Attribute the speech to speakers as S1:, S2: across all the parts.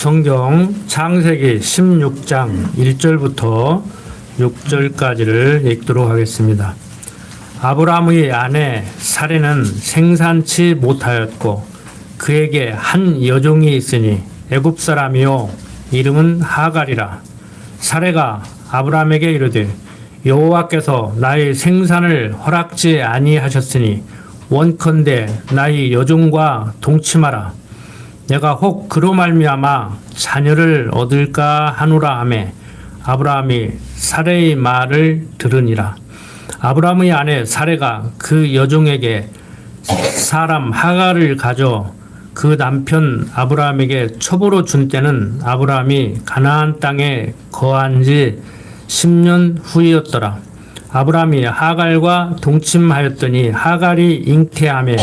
S1: 성경 창세기 16장 1절부터 6절까지를 읽도록 하겠습니다. 아브라함의 아내 사레는 생산치 못하였고 그에게 한 여종이 있으니 애굽 사람이요 이름은 하갈이라. 사레가 아브라함에게 이르되 여호와께서 나의 생산을 허락지 아니하셨으니 원컨대 나의 여종과 동침하라. 내가 혹 그로 말미암아 자녀를 얻을까 하노라 하매 아브라함이 사레의 말을 들으니라. 아브라함의 아내 사레가 그 여종에게 사람 하갈을 가져 그 남편 아브라함에게 첩으로 준 때는 아브라함이 가나안 땅에 거한 지 10년 후이었더라. 아브라함이 하갈과 동침하였더니 하갈이 잉태하며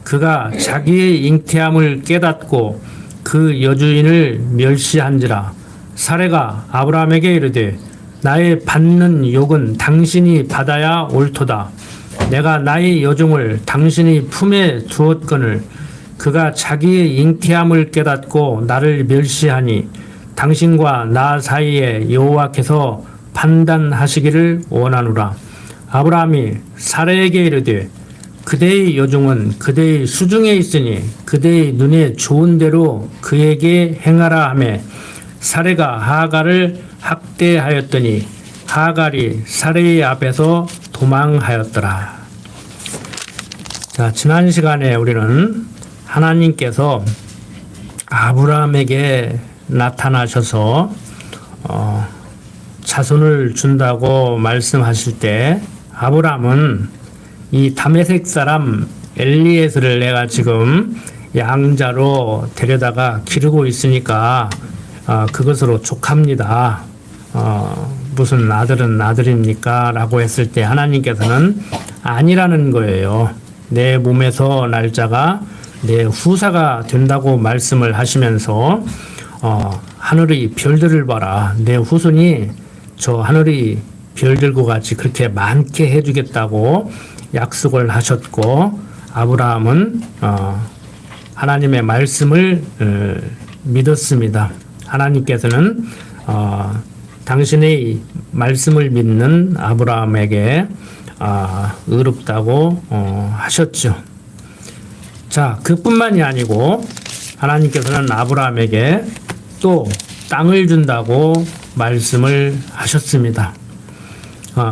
S1: 그가 자기의 잉태함을 깨닫고 그 여주인을 멸시한지라. 사레가 아브라함에게 이르되 나의 받는 욕은 당신이 받아야 옳도다. 내가 나의 여종을 당신의 품에 두었거늘 그가 자기의 잉태함을 깨닫고 나를 멸시하니 당신과 나 사이에 여호와께서 판단하시기를 원하노라. 아브라함이 사레에게 이르되 그대의 여종은 그대의 수중에 있으니 그대의 눈에 좋은 대로 그에게 행하라 하매 사레가 하갈을 학대하였더니 하갈이 사레의 앞에서 도망하였더라. 자, 지난 시간에 우리는 하나님께서 아브라함에게 나타나셔서 자손을 준다고 말씀하실 때 아브라함은 이 다메섹 사람 엘리에스를 내가 지금 양자로 데려다가 기르고 있으니까 그것으로 족합니다. 무슨 아들은 아들입니까? 라고 했을 때 하나님께서는 아니라는 거예요. 내 몸에서 날 자가 내 후사가 된다고 말씀을 하시면서 하늘의 별들을 봐라. 내 후손이 저 하늘의 별들과 같이 그렇게 많게 해주겠다고 약속을 하셨고 아브라함은 하나님의 말씀을 믿었습니다. 하나님께서는 당신의 말씀을 믿는 아브라함에게 의롭다고 하셨죠. 자, 그뿐만이 아니고 하나님께서는 아브라함에게 또 땅을 준다고 말씀을 하셨습니다.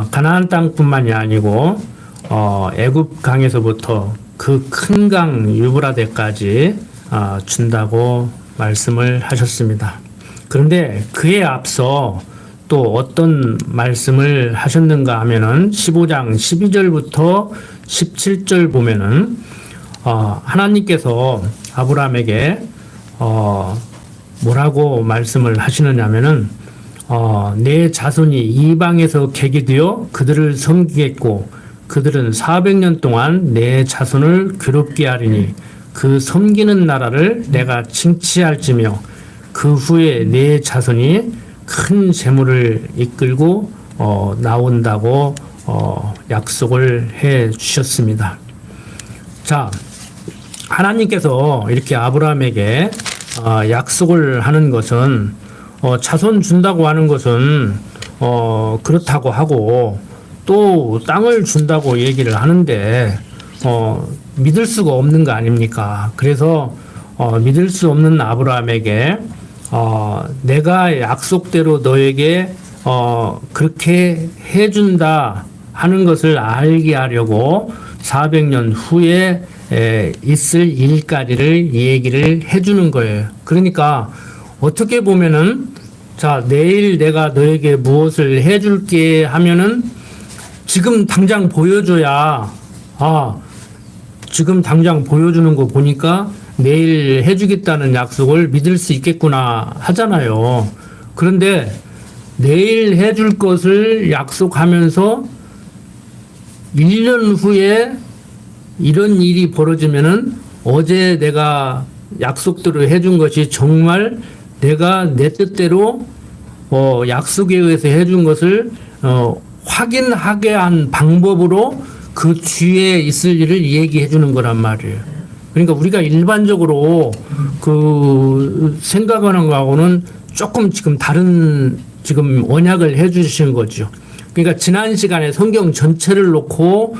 S1: 가나안 땅뿐만이 아니고 애굽 강에서부터 그 큰 강 유브라데까지 준다고 말씀을 하셨습니다. 그런데 그에 앞서 또 어떤 말씀을 하셨는가 하면은 15장 12절부터 17절 보면은 하나님께서 아브라함에게 뭐라고 말씀을 하시느냐면은 내 자손이 이방에서 객이 되어 그들을 섬기겠고 그들은 400년 동안 내 자손을 괴롭게 하리니 그 섬기는 나라를 내가 칭취할지며 그 후에 내 자손이 큰 재물을 이끌고 나온다고 약속을 해 주셨습니다. 자, 하나님께서 이렇게 아브라함에게 약속을 하는 것은 자손 준다고 하는 것은 그렇다고 하고 또 땅을 준다고 얘기를 하는데 믿을 수가 없는 거 아닙니까? 그래서 믿을 수 없는 아브라함에게 내가 약속대로 너에게 그렇게 해준다 하는 것을 알게 하려고 400년 후에 있을 일까지를 얘기를 해주는 거예요. 그러니까 어떻게 보면은 자, 내일 내가 너에게 무엇을 해줄게 하면은 지금 당장 보여줘야 지금 당장 보여주는 거 보니까 내일 해주겠다는 약속을 믿을 수 있겠구나 하잖아요. 그런데 내일 해줄 것을 약속하면서 1년 후에 이런 일이 벌어지면은 어제 내가 약속대로 해준 것이 정말 내가 내 뜻대로 약속에 의해서 해준 것을 확인하게 한 방법으로 그 뒤에 있을 일을 얘기해 주는 거란 말이에요. 그러니까 우리가 일반적으로 그 생각하는 거하고는 조금 지금 다른 지금 언약을 해 주신 거죠. 그러니까 지난 시간에 성경 전체를 놓고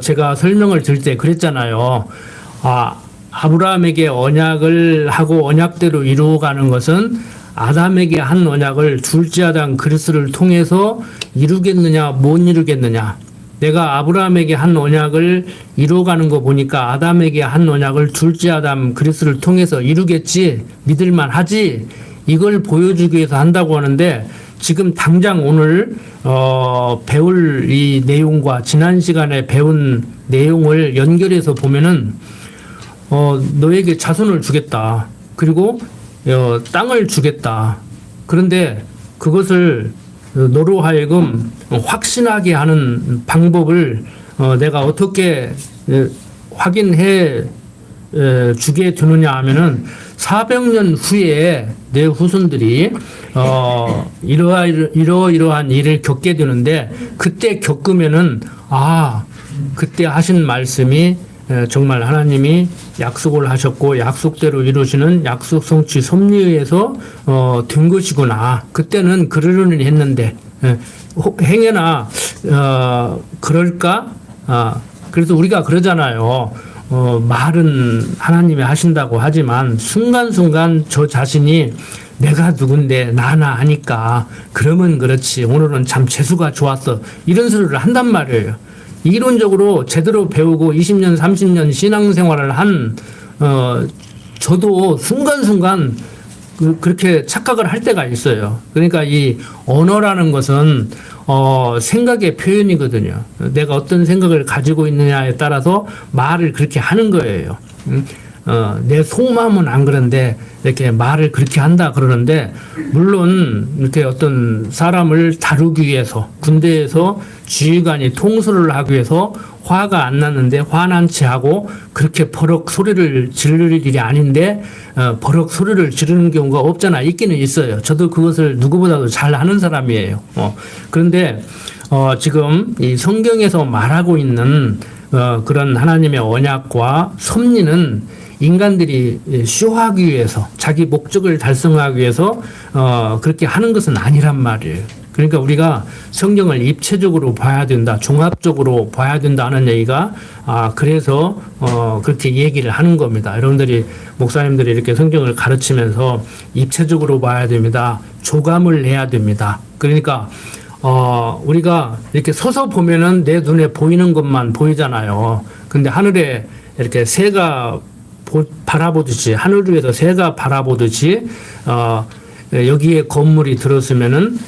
S1: 제가 설명을 드릴 때 그랬잖아요. 아브라함에게 언약을 하고 언약대로 이루어가는 것은 아담에게 한 언약을 둘째 아담 그리스도를 통해서 이루겠느냐 못 이루겠느냐. 내가 아브라함에게 한 언약을 이루어가는 거 보니까 아담에게 한 언약을 둘째 아담 그리스도를 통해서 이루겠지, 믿을만 하지, 이걸 보여주기 위해서 한다고 하는데, 지금 당장 오늘 배울 이 내용과 지난 시간에 배운 내용을 연결해서 보면은 너에게 자손을 주겠다, 그리고 땅을 주겠다. 그런데 그것을 너로 하여금 확신하게 하는 방법을 내가 어떻게 확인해 주게 되느냐 하면은 400년 후에 내 후손들이 이러이러한 일을 겪게 되는데, 그때 겪으면은 그때 하신 말씀이 정말 하나님이 약속을 하셨고 약속대로 이루시는 약속 성취 섭리에서 된 것이구나. 그때는 그러려니 했는데 행여나 그럴까? 그래서 우리가 그러잖아요. 말은 하나님이 하신다고 하지만 순간순간 저 자신이 내가 누군데 나나 하니까 그러면 그렇지, 오늘은 참 재수가 좋았어, 이런 소리를 한단 말이에요. 이론적으로 제대로 배우고 20년 30년 신앙생활을 한 저도 순간순간 그렇게 착각을 할 때가 있어요. 그러니까 이 언어라는 것은 생각의 표현이거든요. 내가 어떤 생각을 가지고 있느냐에 따라서 말을 그렇게 하는 거예요. 내 속마음은 안 그런데 이렇게 말을 그렇게 한다 그러는데, 물론 이렇게 어떤 사람을 다루기 위해서 군대에서 지휘관이 통솔을 하기 위해서 화가 안 났는데 화난 채 하고 그렇게 버럭 소리를 지를 일이 아닌데 버럭 소리를 지르는 경우가 없잖아. 있기는 있어요. 저도 그것을 누구보다도 잘 하는 사람이에요. 그런데 지금 이 성경에서 말하고 있는 그런 하나님의 언약과 섭리는 인간들이 쇼하기 위해서, 자기 목적을 달성하기 위해서 그렇게 하는 것은 아니란 말이에요. 그러니까 우리가 성경을 입체적으로 봐야 된다, 종합적으로 봐야 된다 하는 얘기가 그래서 그렇게 얘기를 하는 겁니다. 여러분들이, 목사님들이 이렇게 성경을 가르치면서 입체적으로 봐야 됩니다, 조감을 해야 됩니다. 그러니까 우리가 이렇게 서서 보면은 내 눈에 보이는 것만 보이잖아요. 근데 하늘에 이렇게 새가 바라보듯이, 하늘 위에서 새가 바라보듯이 여기에 건물이 들었으면은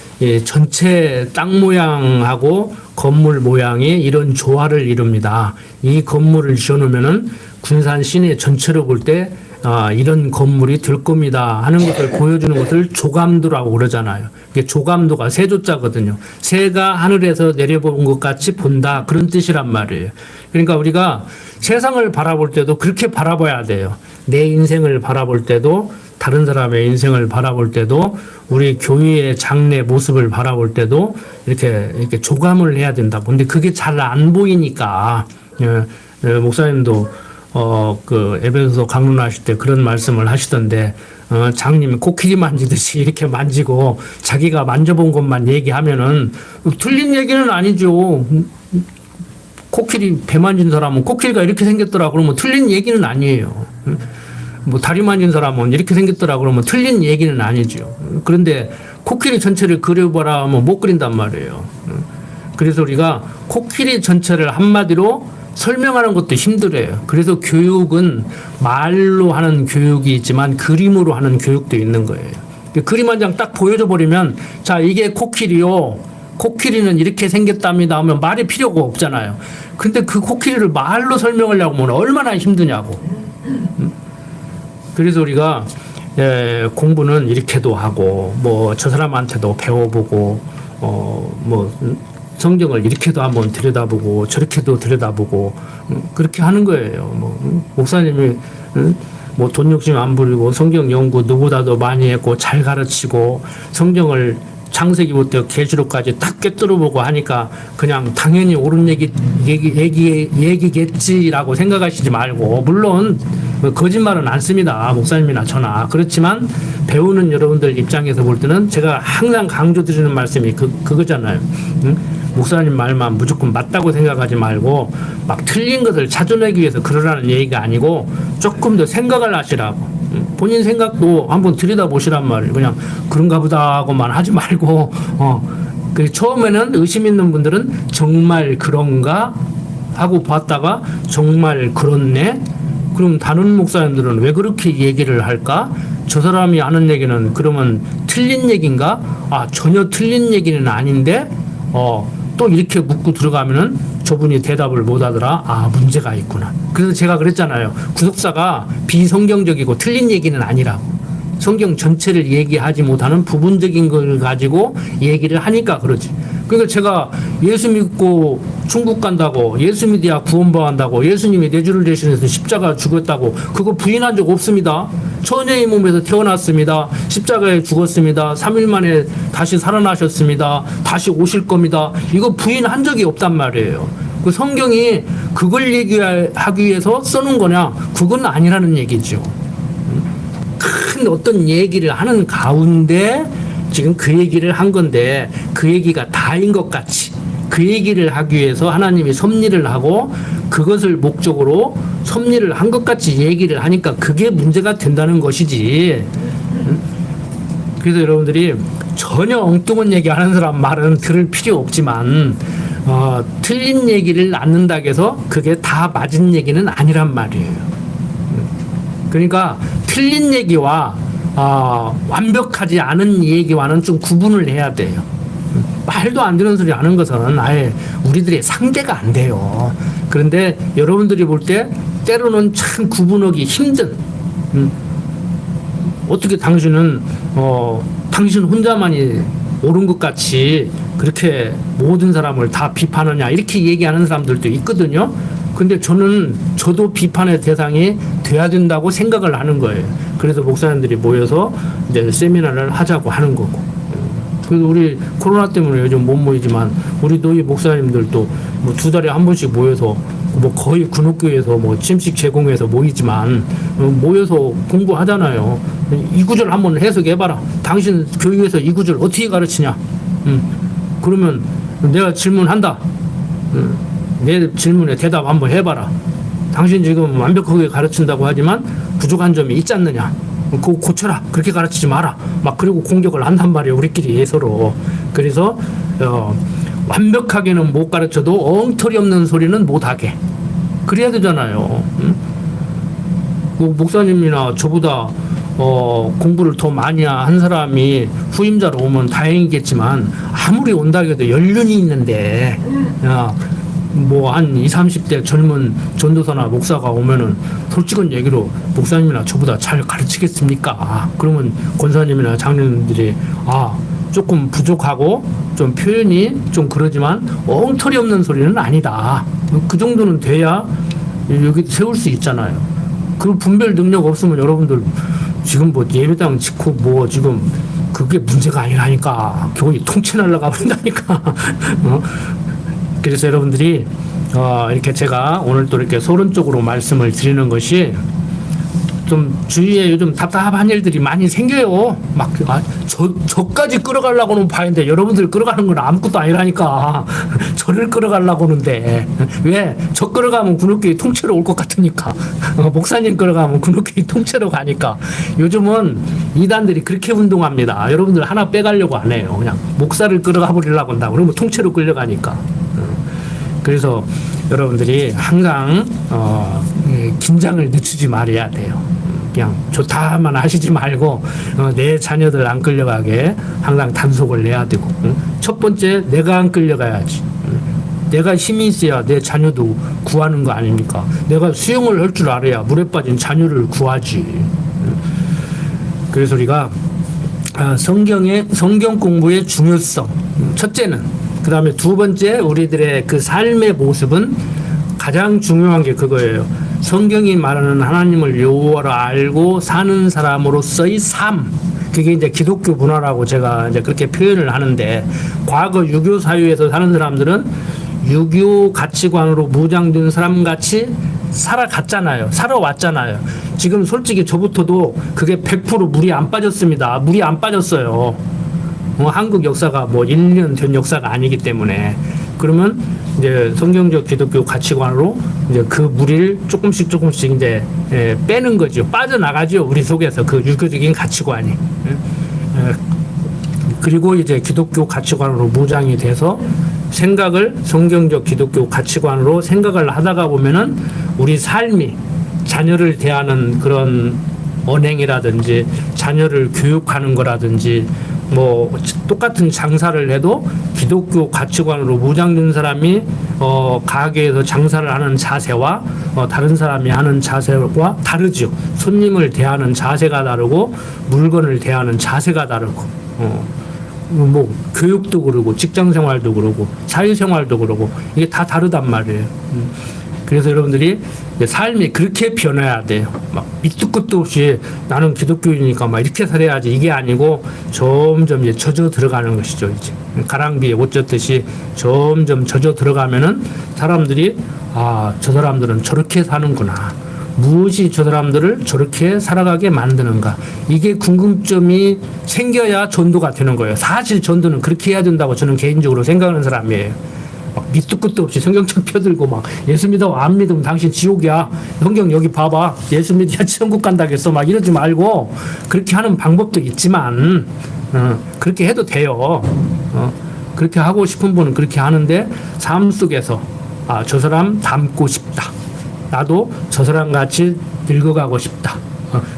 S1: 전체 땅 모양하고 건물 모양이 이런 조화를 이룹니다. 이 건물을 지어놓으면은 군산 시내 전체로 볼 때 이런 건물이 들 겁니다 하는 것을 보여주는 것을 조감도라고 그러잖아요. 이게 조감도가 세조자거든요. 새가 하늘에서 내려본 것 같이 본다, 그런 뜻이란 말이에요. 그러니까 우리가 세상을 바라볼 때도 그렇게 바라봐야 돼요. 내 인생을 바라볼 때도, 다른 사람의 인생을 바라볼 때도, 우리 교회의 장래 모습을 바라볼 때도 이렇게 조감을 해야 된다고. 근데 그게 잘 안 보이니까 목사님도 그 에베소서 강론하실 때 그런 말씀을 하시던데, 장님이 코끼리 만지듯이 이렇게 만지고 자기가 만져본 것만 얘기하면은 틀린 얘기는 아니죠. 코끼리 배 만진 사람은 코끼리가 이렇게 생겼더라 그러면 틀린 얘기는 아니에요. 뭐 다리 만진 사람은 이렇게 생겼더라 그러면 틀린 얘기는 아니죠. 그런데 코끼리 전체를 그려보라 하면 못 그린단 말이에요. 그래서 우리가 코끼리 전체를 한마디로 설명하는 것도 힘들어요. 그래서 교육은 말로 하는 교육이 있지만 그림으로 하는 교육도 있는 거예요. 그림 한 장 딱 보여줘 버리면, 자, 이게 코끼리요, 코끼리는 이렇게 생겼답니다 하면 말이 필요가 없잖아요. 근데 그 코끼리를 말로 설명하려고 하면 얼마나 힘드냐고. 그래서 우리가 공부는 이렇게도 하고, 뭐 저 사람한테도 배워보고, 뭐 성경을 이렇게도 한번 들여다보고 저렇게도 들여다보고 그렇게 하는 거예요. 뭐 목사님이 뭐 돈 욕심 안 부리고 성경 연구 누구보다도 많이 했고 잘 가르치고 성경을 창세기부터 계시록까지 딱 꿰뚫어보고 하니까 그냥 당연히 옳은 얘기겠지라고 생각하시지 말고, 물론 뭐 거짓말은 안 씁니다. 목사님이나 저나. 그렇지만 배우는 여러분들 입장에서 볼 때는 제가 항상 강조드리는 말씀이 그거잖아요. 응? 목사님 말만 무조건 맞다고 생각하지 말고 막 틀린 것을 찾아내기 위해서 그러라는 얘기가 아니고 조금 더 생각을 하시라고. 본인 생각도 한번 들여다보시란 말이에요. 그냥 그런가 보다 하고만 하지 말고, 그 처음에는 의심 있는 분들은 정말 그런가 하고 봤다가 정말 그렇네. 그럼 다른 목사님들은 왜 그렇게 얘기를 할까? 저 사람이 하는 얘기는 그러면 틀린 얘기인가? 아, 전혀 틀린 얘기는 아닌데, 또 이렇게 묻고 들어가면은 저분이 대답을 못 하더라. 아, 문제가 있구나. 그래서 제가 그랬잖아요. 구속사가 비성경적이고 틀린 얘기는 아니라고. 성경 전체를 얘기하지 못하는 부분적인 걸 가지고 얘기를 하니까 그러지. 그러니까 제가 예수 믿고 천국 간다고, 예수 믿어야 구원받는다고, 예수님이 내 주를 대신해서 십자가 죽었다고 그거 부인한 적 없습니다. 처녀의 몸에서 태어났습니다. 십자가에 죽었습니다. 3일 만에 다시 살아나셨습니다. 다시 오실 겁니다. 이거 부인한 적이 없단 말이에요. 그 성경이 그걸 얘기하기 위해서 써놓은 거냐? 그건 아니라는 얘기죠. 큰 어떤 얘기를 하는 가운데 지금 그 얘기를 한 건데, 그 얘기가 다인 것 같이 그 얘기를 하기 위해서 하나님이 섭리를 하고 그것을 목적으로 섭리를 한 것 같이 얘기를 하니까 그게 문제가 된다는 것이지. 그래서 여러분들이 전혀 엉뚱한 얘기하는 사람 말은 들을 필요 없지만, 틀린 얘기를 낳는다고 해서 그게 다 맞은 얘기는 아니란 말이에요. 그러니까 틀린 얘기와 완벽하지 않은 얘기와는 좀 구분을 해야 돼요. 말도 안 되는 소리 하는 것은 아예 우리들의 상대가 안 돼요. 그런데 여러분들이 볼 때 때로는 참 구분하기 힘든, 어떻게 당신은 당신 혼자만이 옳은 것 같이 그렇게 모든 사람을 다 비판하냐, 이렇게 얘기하는 사람들도 있거든요. 근데 저도 비판의 대상이 돼야 된다고 생각을 하는 거예요. 그래서 목사님들이 모여서 이제 세미나를 하자고 하는 거고. 그래서 우리 코로나 때문에 요즘 못 모이지만 우리 노예 목사님들도 뭐 2달에 한 번씩 모여서 뭐 거의 군옥교회에서 뭐 침식 제공해서 모이지만 모여서 공부하잖아요. 이 구절 한번 해석해봐라. 당신 교회에서 이 구절 어떻게 가르치냐? 그러면 내가 질문한다. 내 질문에 대답 한번 해봐라. 당신 지금 완벽하게 가르친다고 하지만 부족한 점이 있지 않느냐? 그거 고쳐라. 그렇게 가르치지 마라. 막 그리고 공격을 한단 말이에요. 우리끼리 서로. 그래서 완벽하게는 못 가르쳐도 엉터리 없는 소리는 못하게. 그래야 되잖아요. 목사님이나 저보다 공부를 더 많이 한 사람이 후임자로 오면 다행이겠지만 아무리 온다고 해도 연륜이 있는데 뭐 한 20, 30대 젊은 전도사나 목사가 오면은 솔직한 얘기로 목사님이나 저보다 잘 가르치겠습니까? 그러면 권사님이나 장로님들이 조금 부족하고 좀 표현이 좀 그러지만 엉터리 없는 소리는 아니다. 그 정도는 돼야 여기 세울 수 있잖아요. 그 분별 능력 없으면 여러분들 지금 뭐 예배당 짓고 뭐 지금 그게 문제가 아니라니까. 교회 통째 날라가 버린다니까. 그래서 여러분들이 이렇게 제가 오늘 또 이렇게 소론적으로 말씀을 드리는 것이 좀 주위에 요즘 답답한 일들이 많이 생겨요. 막 저까지 끌어가려고는 봐야는데 여러분들 끌어가는 건 아무것도 아니라니까. 저를 끌어가려고 하는데 왜? 저 끌어가면 군옥교회 통째로 올 것 같으니까. 목사님 끌어가면 군옥교회 통째로 가니까. 요즘은 이단들이 그렇게 운동합니다. 여러분들 하나 빼가려고 안 해요. 그냥 목사를 끌어가 버리려고 한다. 그러면 통째로 끌려가니까. 그래서 여러분들이 항상 긴장을 늦추지 말아야 돼요. 그냥 좋다만 하시지 말고 내 자녀들 안 끌려가게 항상 단속을 내야 되고, 첫 번째 내가 안 끌려가야지. 내가 힘이 있어야 내 자녀도 구하는 거 아닙니까? 내가 수영을 할 줄 알아야 물에 빠진 자녀를 구하지. 그래서 우리가 성경 공부의 중요성, 첫째는, 그 다음에 두 번째, 우리들의 그 삶의 모습은 가장 중요한 게 그거예요. 성경이 말하는 하나님을 여호와로 알고 사는 사람으로서의 삶. 그게 이제 기독교 문화라고 제가 이제 그렇게 표현을 하는데, 과거 유교 사회에서 사는 사람들은 유교 가치관으로 무장된 사람 같이 살아갔잖아요. 살아왔잖아요. 지금 솔직히 저부터도 그게 100% 물이 안 빠졌습니다. 물이 안 빠졌어요. 한국 역사가 뭐 1년 된 역사가 아니기 때문에. 그러면 이제 성경적 기독교 가치관으로 이제 그 무리를 조금씩 이제 빼는 거죠. 빠져나가죠. 우리 속에서 그 유교적인 가치관이. 그리고 이제 기독교 가치관으로 무장이 돼서 생각을 성경적 기독교 가치관으로 생각을 하다가 보면은 우리 삶이 자녀를 대하는 그런 언행이라든지 자녀를 교육하는 거라든지 뭐 똑같은 장사를 해도 기독교 가치관으로 무장된 사람이 가게에서 장사를 하는 자세와 다른 사람이 하는 자세와 다르죠. 손님을 대하는 자세가 다르고 물건을 대하는 자세가 다르고 뭐 교육도 그러고 직장 생활도 그러고 사회 생활도 그러고 이게 다 다르단 말이에요. 그래서 여러분들이 삶이 그렇게 변해야 돼요. 막 밑도 끝도 없이 나는 기독교이니까 막 이렇게 살아야지 이게 아니고 점점 이제 젖어 들어가는 것이죠. 이제 가랑비에 옷 젖듯이 점점 젖어 들어가면은 사람들이 저 사람들은 저렇게 사는구나. 무엇이 저 사람들을 저렇게 살아가게 만드는가. 이게 궁금점이 생겨야 전도가 되는 거예요. 사실 전도는 그렇게 해야 된다고 저는 개인적으로 생각하는 사람이에요. 막 밑도 끝도 없이 성경책 펴들고 막 예수 믿어 안 믿으면 당신 지옥이야. 성경 여기 봐봐. 예수 믿어야 천국 간다겠어. 막 이러지 말고 그렇게 하는 방법도 있지만 그렇게 해도 돼요. 그렇게 하고 싶은 분은 그렇게 하는데 삶 속에서 저 사람 닮고 싶다. 나도 저 사람 같이 늙어가고 싶다.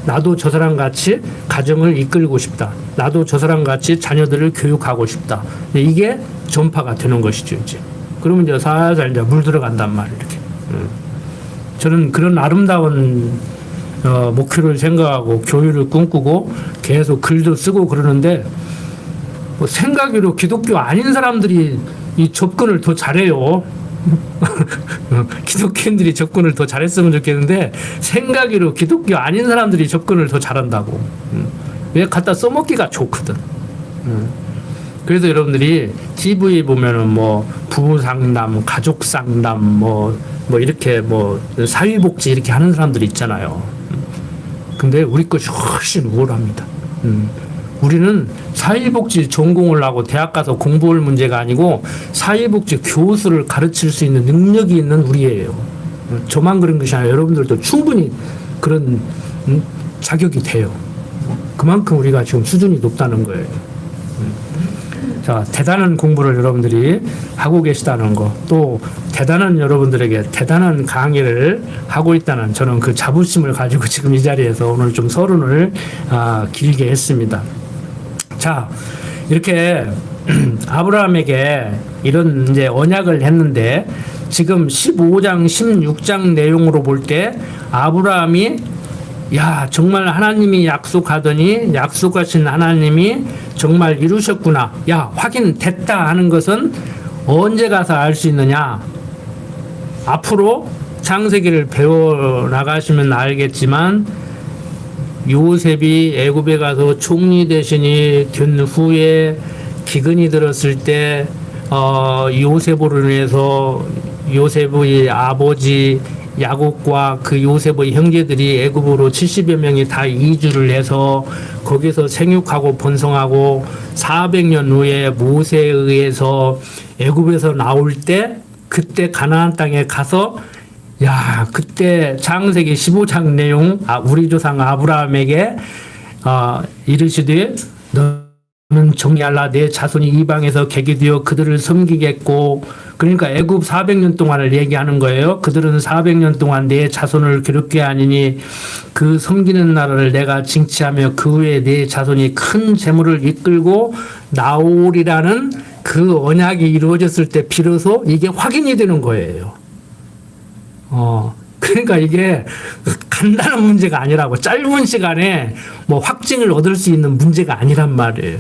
S1: 나도 저 사람 같이 가정을 이끌고 싶다. 나도 저 사람 같이 자녀들을 교육하고 싶다. 이게 전파가 되는 것이죠, 이제. 그러면 이제 살살 이제 물 들어간단 말이에요, 이렇게. 저는 그런 아름다운 목표를 생각하고 교회를 꿈꾸고 계속 글도 쓰고 그러는데 뭐 생각으로 기독교 아닌 사람들이 이 접근을 더 잘해요. 기독교인들이 접근을 더 잘했으면 좋겠는데 생각으로 기독교 아닌 사람들이 접근을 더 잘한다고. 왜 갖다 써먹기가 좋거든. 그래서 여러분들이 TV 보면은 뭐 부부 상담, 가족 상담, 뭐 이렇게 뭐 사회복지 이렇게 하는 사람들이 있잖아요. 근데 우리 것이 훨씬 우월합니다. 우리는 사회복지 전공을 하고 대학 가서 공부할 문제가 아니고 사회복지 교수를 가르칠 수 있는 능력이 있는 우리예요. 저만 그런 것이 아니라 여러분들도 충분히 그런 자격이 돼요. 그만큼 우리가 지금 수준이 높다는 거예요. 자, 대단한 공부를 여러분들이 하고 계시다는 거, 또 대단한 여러분들에게 대단한 강의를 하고 있다는 저는 그 자부심을 가지고 지금 이 자리에서 오늘 좀 서론을 길게 했습니다. 자, 이렇게 아브라함에게 이런 이제 언약을 했는데 지금 15장, 16장 내용으로 볼 때 아브라함이 정말 하나님이 약속하더니 약속하신 하나님이 정말 이루셨구나. 확인됐다 하는 것은 언제 가서 알 수 있느냐? 앞으로 창세기를 배워 나가시면 알겠지만 요셉이 애굽에 가서 총리 대신이 된 후에 기근이 들었을 때 요셉으로 인해서 요셉의 아버지 야곱과 그 요셉의 형제들이 애굽으로 70여 명이 다 이주를 해서 거기서 생육하고 번성하고 400년 후에 모세에 의해서 애굽에서 나올 때 그때 가나안 땅에 가서 그때 창세기 15장 내용 우리 조상 아브라함에게 이르시되 너는 정리하라 내 자손이 이방에서 계기되어 그들을 섬기겠고 그러니까 애굽 400년 동안을 얘기하는 거예요. 그들은 400년 동안 내 자손을 괴롭게 하니니 그 섬기는 나라를 내가 징치하며 그 후에 내 자손이 큰 재물을 이끌고 나오리라는 그 언약이 이루어졌을 때 비로소 이게 확인이 되는 거예요. 그러니까 이게 간단한 문제가 아니라고 짧은 시간에 뭐 확증을 얻을 수 있는 문제가 아니란 말이에요.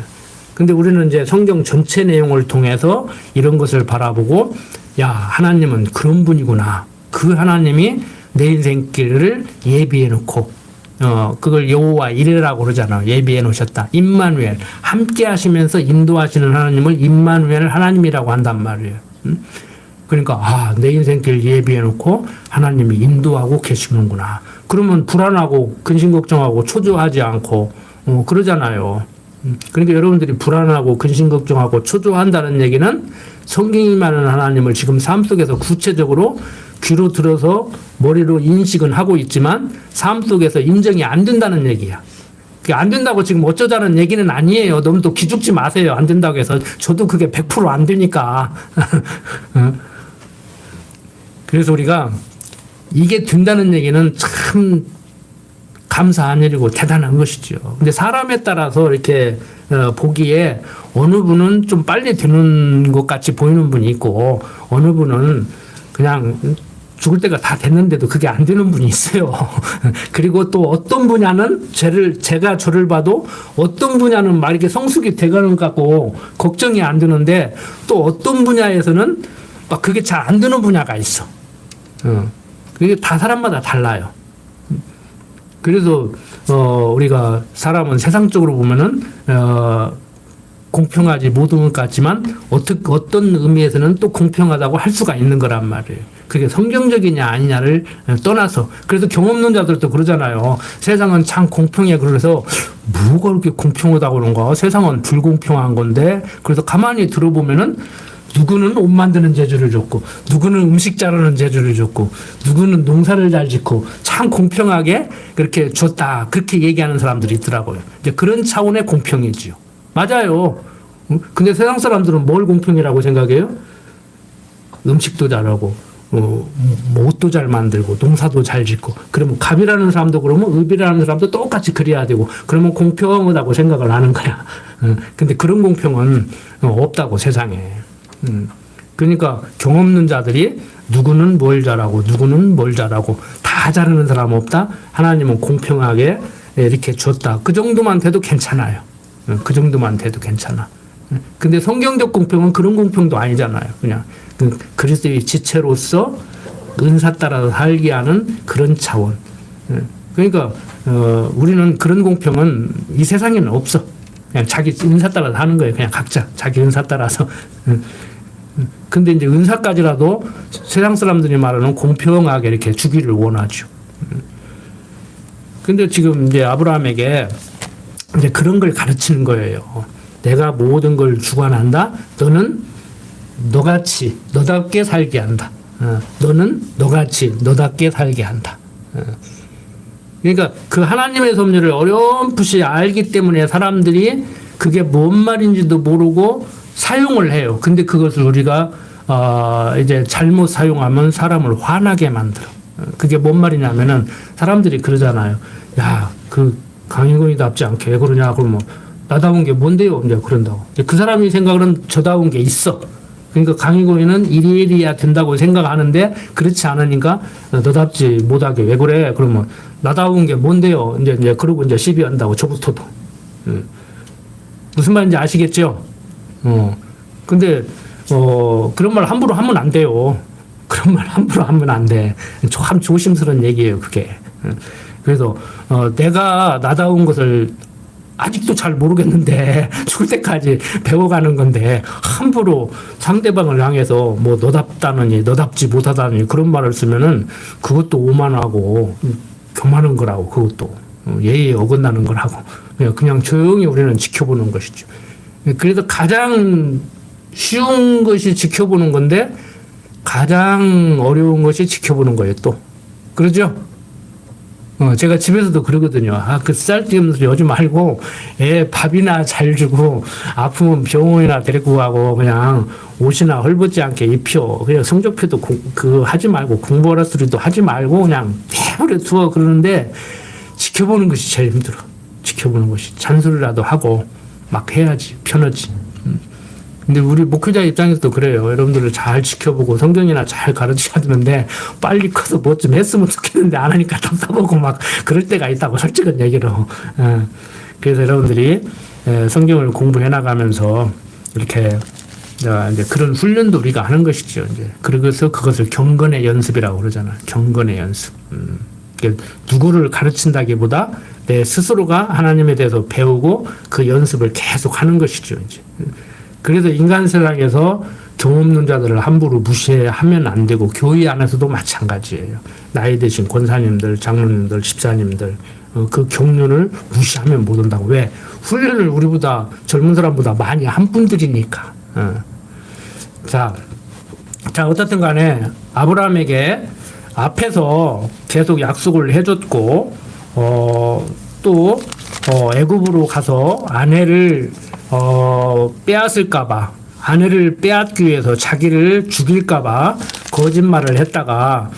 S1: 근데 우리는 이제 성경 전체 내용을 통해서 이런 것을 바라보고 하나님은 그런 분이구나. 그 하나님이 내 인생길을 예비해 놓고 그걸 여호와 이레라고 그러잖아요. 예비해 놓으셨다. 임마누엘. 함께 하시면서 인도하시는 하나님을 임마누엘 하나님이라고 한단 말이에요. 그러니까 내 인생길 예비해 놓고 하나님이 인도하고 계시는구나. 그러면 불안하고 근심 걱정하고 초조하지 않고 그러잖아요. 그러니까 여러분들이 불안하고 근심 걱정하고 초조한다는 얘기는 성경이 말하는 하나님을 지금 삶 속에서 구체적으로 귀로 들어서 머리로 인식은 하고 있지만 삶 속에서 인정이 안 된다는 얘기야. 그게 안 된다고 지금 어쩌자는 얘기는 아니에요. 너무 또 기죽지 마세요. 안 된다고 해서. 저도 그게 100%안 되니까. 그래서 우리가 이게 된다는 얘기는 참 감사한 일이고 대단한 것이죠. 근데 사람에 따라서 이렇게 보기에 어느 분은 좀 빨리 되는 것 같이 보이는 분이 있고 어느 분은 그냥 죽을 때가 다 됐는데도 그게 안 되는 분이 있어요. 그리고 또 어떤 분야는 제가 저를 봐도 어떤 분야는 막 이렇게 성숙이 돼가는 것 같고 걱정이 안 되는데 또 어떤 분야에서는 막 그게 잘 안 되는 분야가 있어. 그게 다 사람마다 달라요. 그래서 우리가 사람은 세상적으로 보면은 공평하지 못한 것 같지만 어떤 의미에서는 또 공평하다고 할 수가 있는 거란 말이에요. 그게 성경적이냐 아니냐를 떠나서. 그래서 경험론 자들도 그러잖아요. 세상은 참 공평해. 그래서 뭐가 그렇게 공평하다고 그런가? 세상은 불공평한 건데. 그래서 가만히 들어보면은 누구는 옷 만드는 재주를 줬고 누구는 음식 자르는 재주를 줬고 누구는 농사를 잘 짓고 참 공평하게 그렇게 줬다. 그렇게 얘기하는 사람들이 있더라고요. 이제 그런 차원의 공평이지요. 맞아요. 근데 세상 사람들은 뭘 공평이라고 생각해요? 음식도 잘하고 옷도 잘 만들고 농사도 잘 짓고 그러면 갑이라는 사람도 그러면 을이라는 사람도 똑같이 그래야 되고 그러면 공평하다고 생각을 하는 거야. 근데 그런 공평은 없다고 세상에. 그러니까 경험 없는 자들이 누구는 뭘 잘하고 누구는 뭘 잘하고 다 잘하는 사람 없다. 하나님은 공평하게 이렇게 줬다. 그 정도만 돼도 괜찮아요. 그 정도만 돼도 괜찮아. 근데 성경적 공평은 그런 공평도 아니잖아요. 그냥 그리스도의 지체로서 은사 따라서 살게 하는 그런 차원. 그러니까 우리는 그런 공평은 이 세상에는 없어. 그냥 자기 은사 따라서 하는 거예요. 그냥 각자 자기 은사 따라서. 근데 이제 은사까지라도 세상 사람들이 말하는 공평하게 이렇게 주기를 원하죠. 근데 지금 이제 아브라함에게 이제 그런 걸 가르치는 거예요. 내가 모든 걸 주관한다. 너는 너같이 너답게 살게 한다. 너는 너같이 너답게 살게 한다. 그러니까 그 하나님의 섭리를 어렴풋이 알기 때문에 사람들이 그게 뭔 말인지도 모르고 사용을 해요. 근데 그것을 우리가 이제 잘못 사용하면 사람을 화나게 만들어. 그게 뭔 말이냐면은 사람들이 그러잖아요. 야, 그 강인권이답지 않게 왜 그러냐? 그러면 나다운 게 뭔데요? 이제 그런다고. 그 사람이 생각은 저다운 게 있어. 그러니까 강인권이는 이래야 된다고 생각하는데 그렇지 않으니까 너답지 못하게 왜 그래? 그러면 나다운 게 뭔데요? 이제 그러고 이제 시비한다고 저부터도. 무슨 말인지 아시겠죠? 근데 그런 말 함부로 하면 안 돼요. 그런 말 함부로 하면 안 돼. 참 조심스러운 얘기예요, 그게. 그래서 내가 나다운 것을 아직도 잘 모르겠는데 죽을 때까지 배워가는 건데 함부로 상대방을 향해서 뭐 너답다느니 너답지 못하다느니 그런 말을 쓰면은 그것도 오만하고 교만한 거라고. 그것도 예의에 어긋나는 거라고. 그냥 조용히 우리는 지켜보는 것이죠. 그래서 가장 쉬운 것이 지켜보는 건데 가장 어려운 것이 지켜보는 거예요, 또. 그러죠? 제가 집에서도 그러거든요. 그 쌀뜨기면서 여지 말고 애 밥이나 잘 주고 아프면 병원이나 데리고 가고 그냥 옷이나 헐벗지 않게 입혀. 그냥 성적표도 하지 말고 공부하라 소리도 하지 말고 그냥 내버려 두어. 그러는데 지켜보는 것이 제일 힘들어. 지켜보는 것이. 잔소리라도 하고 막 해야지. 편하지. 근데 우리 목회자 입장에서도 그래요. 여러분들을 잘 지켜보고 성경이나 잘 가르쳐야 되는데 빨리 커서 뭐 좀 했으면 좋겠는데 안 하니까 답답하고 막 그럴 때가 있다고 솔직한 얘기로. 그래서 여러분들이 성경을 공부해 나가면서 이렇게 이제 그런 훈련도 우리가 하는 것이죠. 이제 그래서 그것을 경건의 연습이라고 그러잖아요. 경건의 연습. 누구를 가르친다기보다 내 스스로가 하나님에 대해서 배우고 그 연습을 계속 하는 것이죠. 이제. 그래서 인간 세상에서 경 없는 자들을 함부로 무시하면 안 되고 교회 안에서도 마찬가지예요. 나이 드신 권사님들, 장로님들, 집사님들 그 경륜을 무시하면 못 온다고. 왜? 훈련을 우리보다 젊은 사람보다 많이 한 분들이니까. 자 어떻든 간에 아브라함에게 앞에서 계속 약속을 해줬고 또 애굽으로 가서 아내를 빼앗을까봐, 아내를 빼앗기 위해서 자기를 죽일까봐 거짓말을 했다가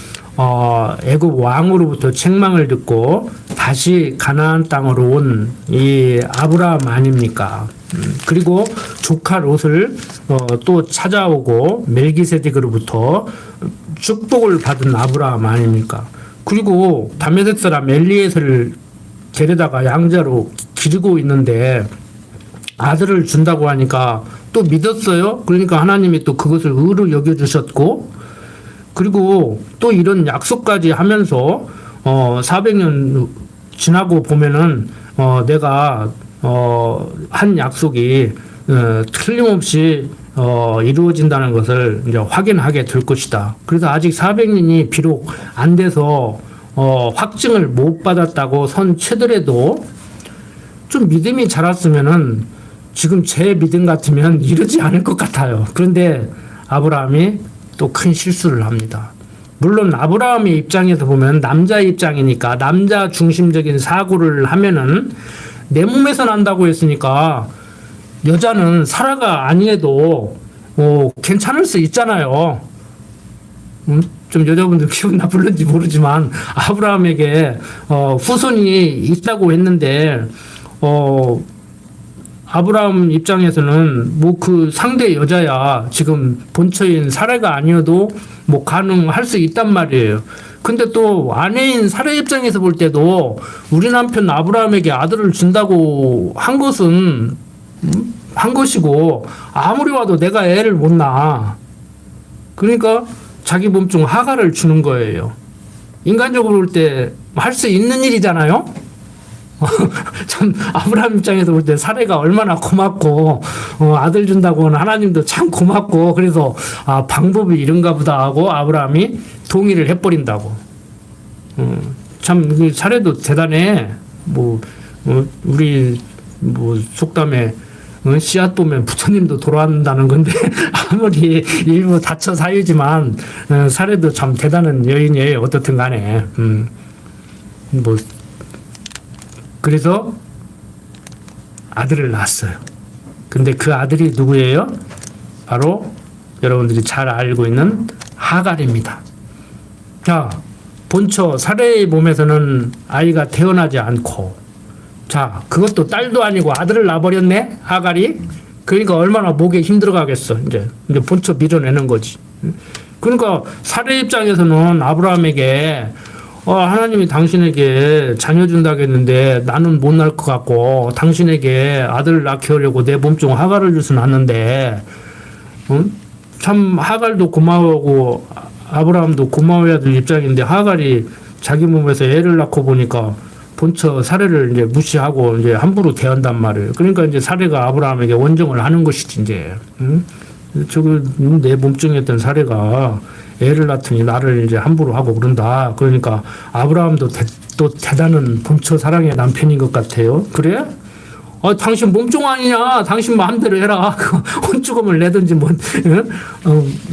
S1: 애굽 왕으로부터 책망을 듣고 다시 가나안 땅으로 온 이 아브라함 아닙니까? 그리고 조카 롯을 또 찾아오고 멜기세덱으로부터 축복을 받은 아브라함 아닙니까? 그리고 다메섹 사람 엘리에셀을 데려다가 양자로 기르고 있는데 아들을 준다고 하니까 또 믿었어요. 그러니까 하나님이 또 그것을 의로 여겨주셨고, 그리고 또 이런 약속까지 하면서 400년 지나고 보면은 내가 한 약속이 틀림없이 이루어진다는 것을 이제 확인하게 될 것이다. 그래서 아직 400년이 비록 안 돼서 확증을 못 받았다고 선치더라도 좀 믿음이 자랐으면은 지금 제 믿음 같으면 이러지 않을 것 같아요. 그런데 아브라함이 또 큰 실수를 합니다. 물론 아브라함의 입장에서 보면 남자 입장이니까 남자 중심적인 사고를 하면은 내 몸에서 난다고 했으니까 여자는 사라가 아니어도 괜찮을 수 있잖아요. 좀 여자분들 기분 나쁠는지 모르지만 아브라함에게 후손이 있다고 했는데 아브라함 입장에서는 뭐 그 상대 여자야 지금 본처인 사라가 아니어도 뭐 가능할 수 있단 말이에요. 근데 또 아내인 사라 입장에서 볼 때도 우리 남편 아브라함에게 아들을 준다고 한 것은 한 것이고 아무리 와도 내가 애를 못 낳아. 그러니까 자기 몸중 하가를 주는 거예요. 인간적으로 볼 때 할 수 있는 일이잖아요. 참 아브라함 입장에서 볼 때 사례가 얼마나 고맙고 아들 준다고 하는 하나님도 참 고맙고 그래서 방법이 이런가 보다 하고 아브라함이 동의를 해버린다고. 참 사례도 대단해. 우리 속담에 씨앗 보면 부처님도 돌아온다는 건데 아무리 일부 다처 사유지만 사례도 참 대단한 여인이에요. 어떻든 간에 그래서 아들을 낳았어요. 근데 그 아들이 누구예요? 바로 여러분들이 잘 알고 있는 하갈입니다. 자, 본처 사례의 몸에서는 아이가 태어나지 않고, 자, 그것도 딸도 아니고 아들을 낳아버렸네, 하갈이. 그러니까 얼마나 목에 힘들어가겠어. 이제 본처 밀어내는 거지. 그러니까 사례 입장에서는 아브라함에게 하나님이 당신에게 자녀 준다고 했는데 나는 못 낳을 것 같고 당신에게 아들을 낳게 하려고 내 몸중 하갈을 주서 낳는데 참 하갈도 고마워하고 아브라함도 고마워해야 될 입장인데 하갈이 자기 몸에서 애를 낳고 보니까 본처 사례를 이제 무시하고 이제 함부로 대한단 말이에요. 그러니까 이제 사례가 아브라함에게 원정을 하는 것이지 이제. 저거 내 몸중에 있던 사례가 애를 낳더니 나를 이제 함부로 하고 그런다. 그러니까 아브라함도 또 대단한 본처 사랑의 남편인 것 같아요. 그래? 당신 몸종 아니냐? 당신 마음대로 해라. 혼주금을 내든지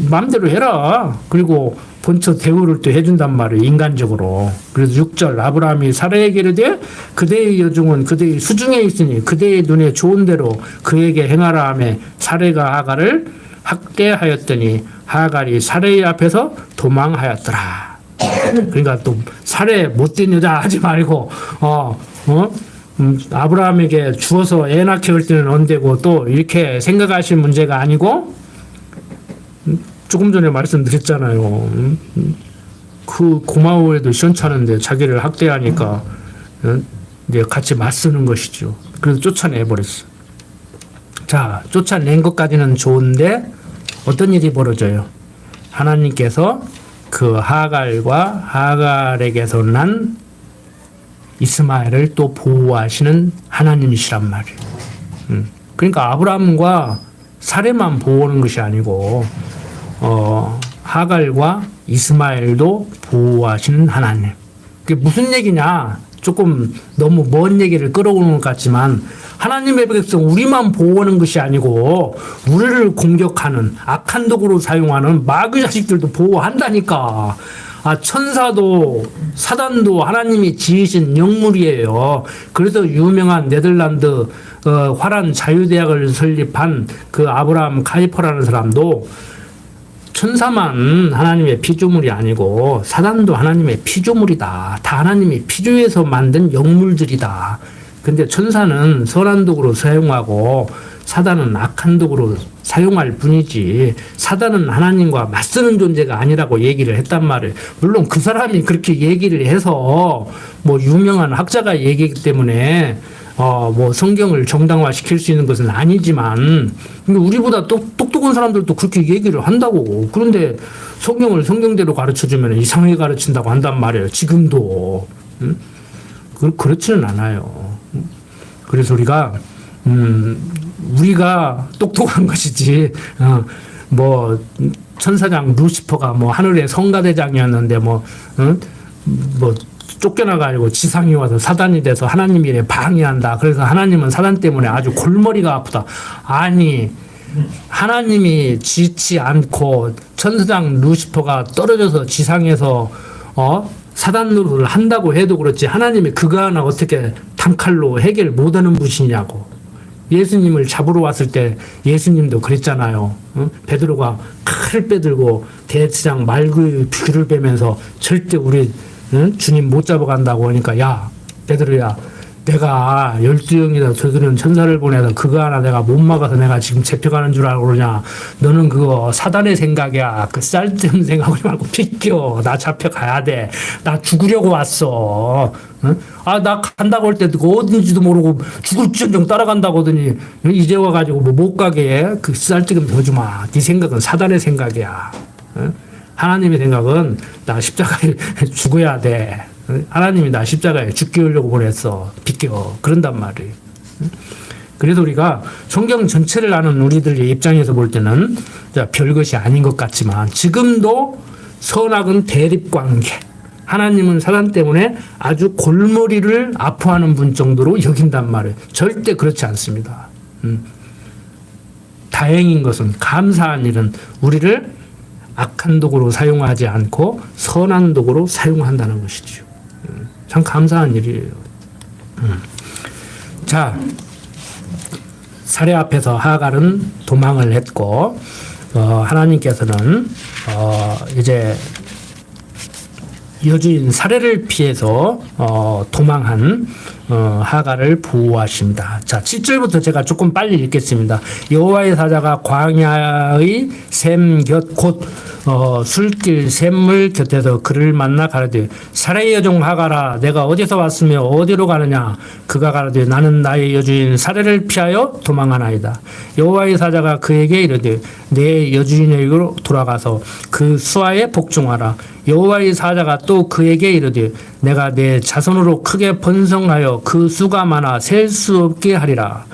S1: 마음대로 해라. 그리고 본처 대우를 또 해준단 말이에요. 인간적으로. 그래서 6절 아브라함이 사라에게 이르되 그대의 여종은 그대의 수중에 있으니 그대의 눈에 좋은 대로 그에게 행하라 하며 사라가 하갈을 학대하였더니 하갈이 사레의 앞에서 도망하였더라. 그러니까 또 사레 못된 여자 하지 말고 아브라함에게 주어서 애 낳게 할 때는 언제고 또 이렇게 생각하실 문제가 아니고 조금 전에 말씀드렸잖아요. 그 고마워해도 시원찮은데 자기를 학대하니까 이제 같이 맞서는 것이죠. 그래서 쫓아내버렸어. 자, 쫓아낸 것까지는 좋은데 어떤 일이 벌어져요? 하나님께서 그 하갈과 하갈에게서 난 이스마엘을 또 보호하시는 하나님이시란 말이에요. 그러니까 아브라함과 사레만 보호하는 것이 아니고 하갈과 이스마엘도 보호하시는 하나님. 그게 무슨 얘기냐? 조금 너무 먼 얘기를 끌어오는 것 같지만 하나님의 백성 우리만 보호하는 것이 아니고 우리를 공격하는 악한 도구로 사용하는 마귀 자식들도 보호한다니까. 천사도 사단도 하나님이 지으신 영물이에요. 그래서 유명한 네덜란드 화란 자유대학을 설립한 그 아브라함 카이퍼라는 사람도 천사만 하나님의 피조물이 아니고 사단도 하나님의 피조물이다. 다 하나님이 피조해서 만든 영물들이다. 근데 천사는 선한 도구로 사용하고 사단은 악한 도구로 사용할 뿐이지 사단은 하나님과 맞서는 존재가 아니라고 얘기를 했단 말이에요. 물론 그 사람이 그렇게 얘기를 해서 뭐 유명한 학자가 얘기하기 때문에 뭐 성경을 정당화시킬 수 있는 것은 아니지만 근데 우리보다 똑똑한 사람들도 그렇게 얘기를 한다고. 그런데 성경을 성경대로 가르쳐주면 이상하게 가르친다고 한단 말이에요. 지금도. 그렇지는 않아요. 그래서 우리가 똑똑한 것이지 뭐 천사장 루시퍼가 뭐 하늘의 성가대장이었는데 뭐 쫓겨나가지고 지상이 와서 사단이 돼서 하나님 일에 방해한다. 그래서 하나님은 사단 때문에 아주 골머리가 아프다. 아니 하나님이 지지 않고 천사장 루시퍼가 떨어져서 지상에서 사단 노릇을 한다고 해도 그렇지 하나님이 그거 하나 어떻게 단칼로 해결 못하는 분이냐고. 예수님을 잡으러 왔을 때 예수님도 그랬잖아요. 베드로가 칼을 빼들고 대제사장 말구의 귀를 빼면서 절대 우리 주님 못 잡아간다고 하니까 야 베드로야 내가 12영이다 저들은 천사를 보내서 그거 하나 내가 못 막아서 내가 지금 잡혀가는 줄 알고 그러냐. 너는 그거 사단의 생각이야. 그 쌀뜨는 생각하지 말고 비켜. 나 잡혀가야 돼. 나 죽으려고 왔어. 나 간다고 할 때 어딘지도 모르고 죽을지언정 따라간다고 하더니 이제 와가지고 뭐 못 가게 그 쌀뜨금 더 주마. 네 생각은 사단의 생각이야. 하나님의 생각은 나 십자가에 죽어야 돼. 하나님이 나 십자가에 죽게 하려고 보냈어. 비켜. 그런단 말이에요. 그래서 우리가 성경 전체를 아는 우리들의 입장에서 볼 때는 별것이 아닌 것 같지만 지금도 선악은 대립관계. 하나님은 사단 때문에 아주 골머리를 아파하는 분 정도로 여긴단 말이에요. 절대 그렇지 않습니다. 다행인 것은 감사한 일은 우리를 악한 도구로 사용하지 않고 선한 도구로 사용한다는 것이죠. 참 감사한 일이에요. 자, 사례 앞에서 하갈은 도망을 했고 하나님께서는 이제 여주인 사례를 피해서 도망한 하갈을 보호하십니다. 자, 7절부터 제가 조금 빨리 읽겠습니다. 여호와의 사자가 광야의 샘 곁 곧 술길 샘물 곁에서 그를 만나 가라되 사례의 여종 하갈아 내가 어디서 왔으며 어디로 가느냐. 그가 가라되 나는 나의 여주인 사례를 피하여 도망하나이다. 여호와의 사자가 그에게 이르되 내 여주인에게로 돌아가서 그 수하에 복종하라. 여호와의 사자가 또 그에게 이르되 내가 내 자손으로 크게 번성하여 그 수가 많아 셀 수 없게 하리라.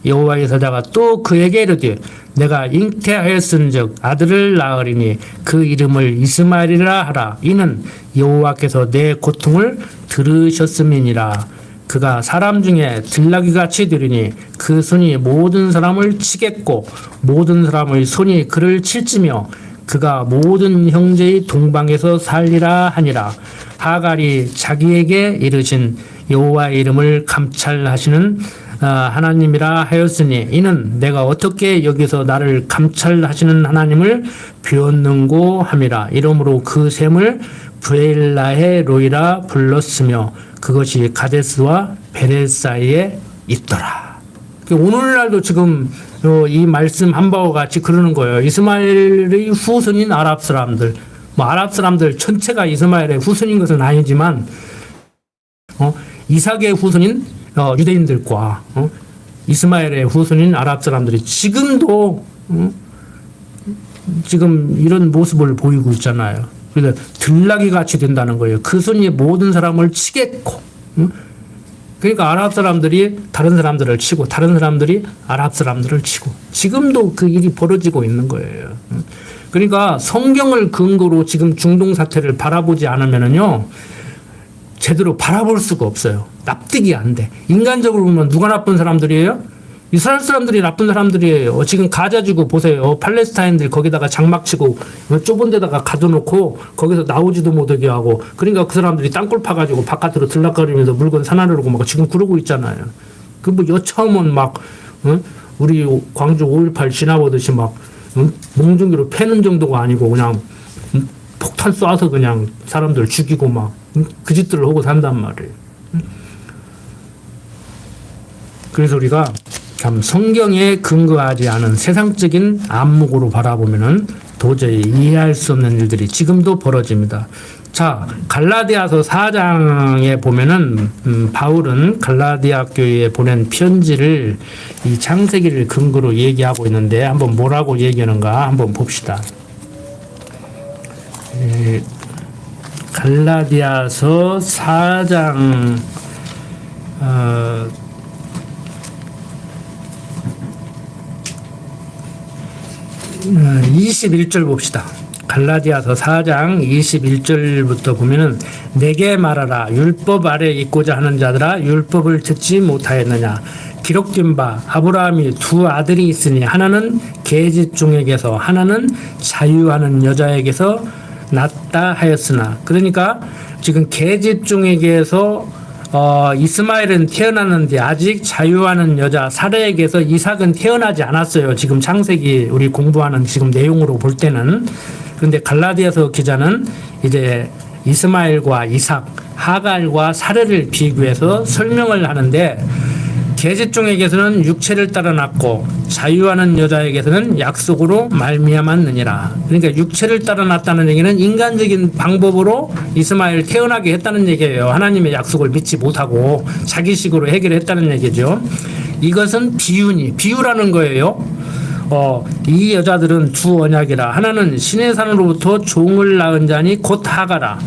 S1: 여호와의 사자가 또 그에게 이르되 내가 잉태하였은즉 아들을 낳으리니 그 이름을 이스마엘이라 하라. 이는 여호와께서 내 고통을 들으셨음이니라. 그가 사람 중에 들나귀같이 되리니 그 손이 모든 사람을 치겠고 모든 사람의 손이 그를 칠지며 그가 모든 형제의 동방에서 살리라 하니라. 하갈이 자기에게 이르신 여호와의 이름을 감찰하시는 하나님이라 하였으니 이는 내가 어떻게 여기서 나를 감찰하시는 하나님을 비웠는고 함이라. 이러므로 그 샘을 브엘라헤 로이라 불렀으며 그것이 가데스와 베레 사이에 있더라. 오늘날도 지금 이 말씀 한 바와 같이 그러는 거예요. 이스마엘의 후손인 아랍 사람들, 아랍 사람들 전체가 이스마엘의 후손인 것은 아니지만 이삭의 후손인 유대인들과 이스마엘의 후손인 아랍 사람들이 지금도 지금 이런 모습을 보이고 있잖아요. 그래서 들나귀 같이 된다는 거예요. 그 손이 모든 사람을 치겠고. 그러니까 아랍 사람들이 다른 사람들을 치고 다른 사람들이 아랍 사람들을 치고 지금도 그 일이 벌어지고 있는 거예요. 그러니까 성경을 근거로 지금 중동 사태를 바라보지 않으면은요 제대로 바라볼 수가 없어요. 납득이 안 돼. 인간적으로 보면 누가 나쁜 사람들이에요? 이스라엘 사람들이 나쁜 사람들이에요. 지금 가자 지구 보세요. 팔레스타인들 거기다가 장막 치고 좁은 데다가 가둬놓고 거기서 나오지도 못하게 하고 그러니까 그 사람들이 땅굴 파가지고 바깥으로 들락거리면서 물건 사나르고 막 지금 그러고 있잖아요. 그 뭐 여차하면 막 우리 광주 5.18 지나보듯이 막 몽둥이로 패는 정도가 아니고 그냥 폭탄 쏴서 그냥 사람들 죽이고 막 그 짓들을 하고 산단 말이에요. 그래서 우리가 참 성경에 근거하지 않은 세상적인 안목으로 바라보면은 도저히 이해할 수 없는 일들이 지금도 벌어집니다. 자, 갈라디아서 4장에 보면은 바울은 갈라디아 교회에 보낸 편지를 이 창세기를 근거로 얘기하고 있는데 한번 뭐라고 얘기하는가 한번 봅시다. 갈라디아서 4장 21절 봅시다. 갈라디아서 4장 21절부터 보면은 내게 말하라 율법 아래 있고자 하는 자들아 율법을 듣지 못하였느냐 기록된 바 아브라함이 두 아들이 있으니 하나는 계집 종에게서 하나는 자유하는 여자에게서 낳다 하였으나 그러니까 지금 계집 종에게서 이스마엘은 태어났는데 아직 자유하는 여자 사라에게서 이삭은 태어나지 않았어요. 지금 창세기 우리 공부하는 지금 내용으로 볼 때는. 그런데 갈라디아서 기자는 이제 이스마엘과 이삭, 하갈과 사라를 비교해서 설명을 하는데 계집종에게서는 육체를 따라 낳고 자유하는 여자에게서는 약속으로 말미암았느니라. 그러니까 육체를 따라 낳았다는 얘기는 인간적인 방법으로 이스마엘 태어나게 했다는 얘기예요. 하나님의 약속을 믿지 못하고 자기식으로 해결했다는 얘기죠. 이것은 비유라는 거예요. 이 여자들은 두 언약이라 하나는 신의 산으로부터 종을 낳은 자니 곧 하가라.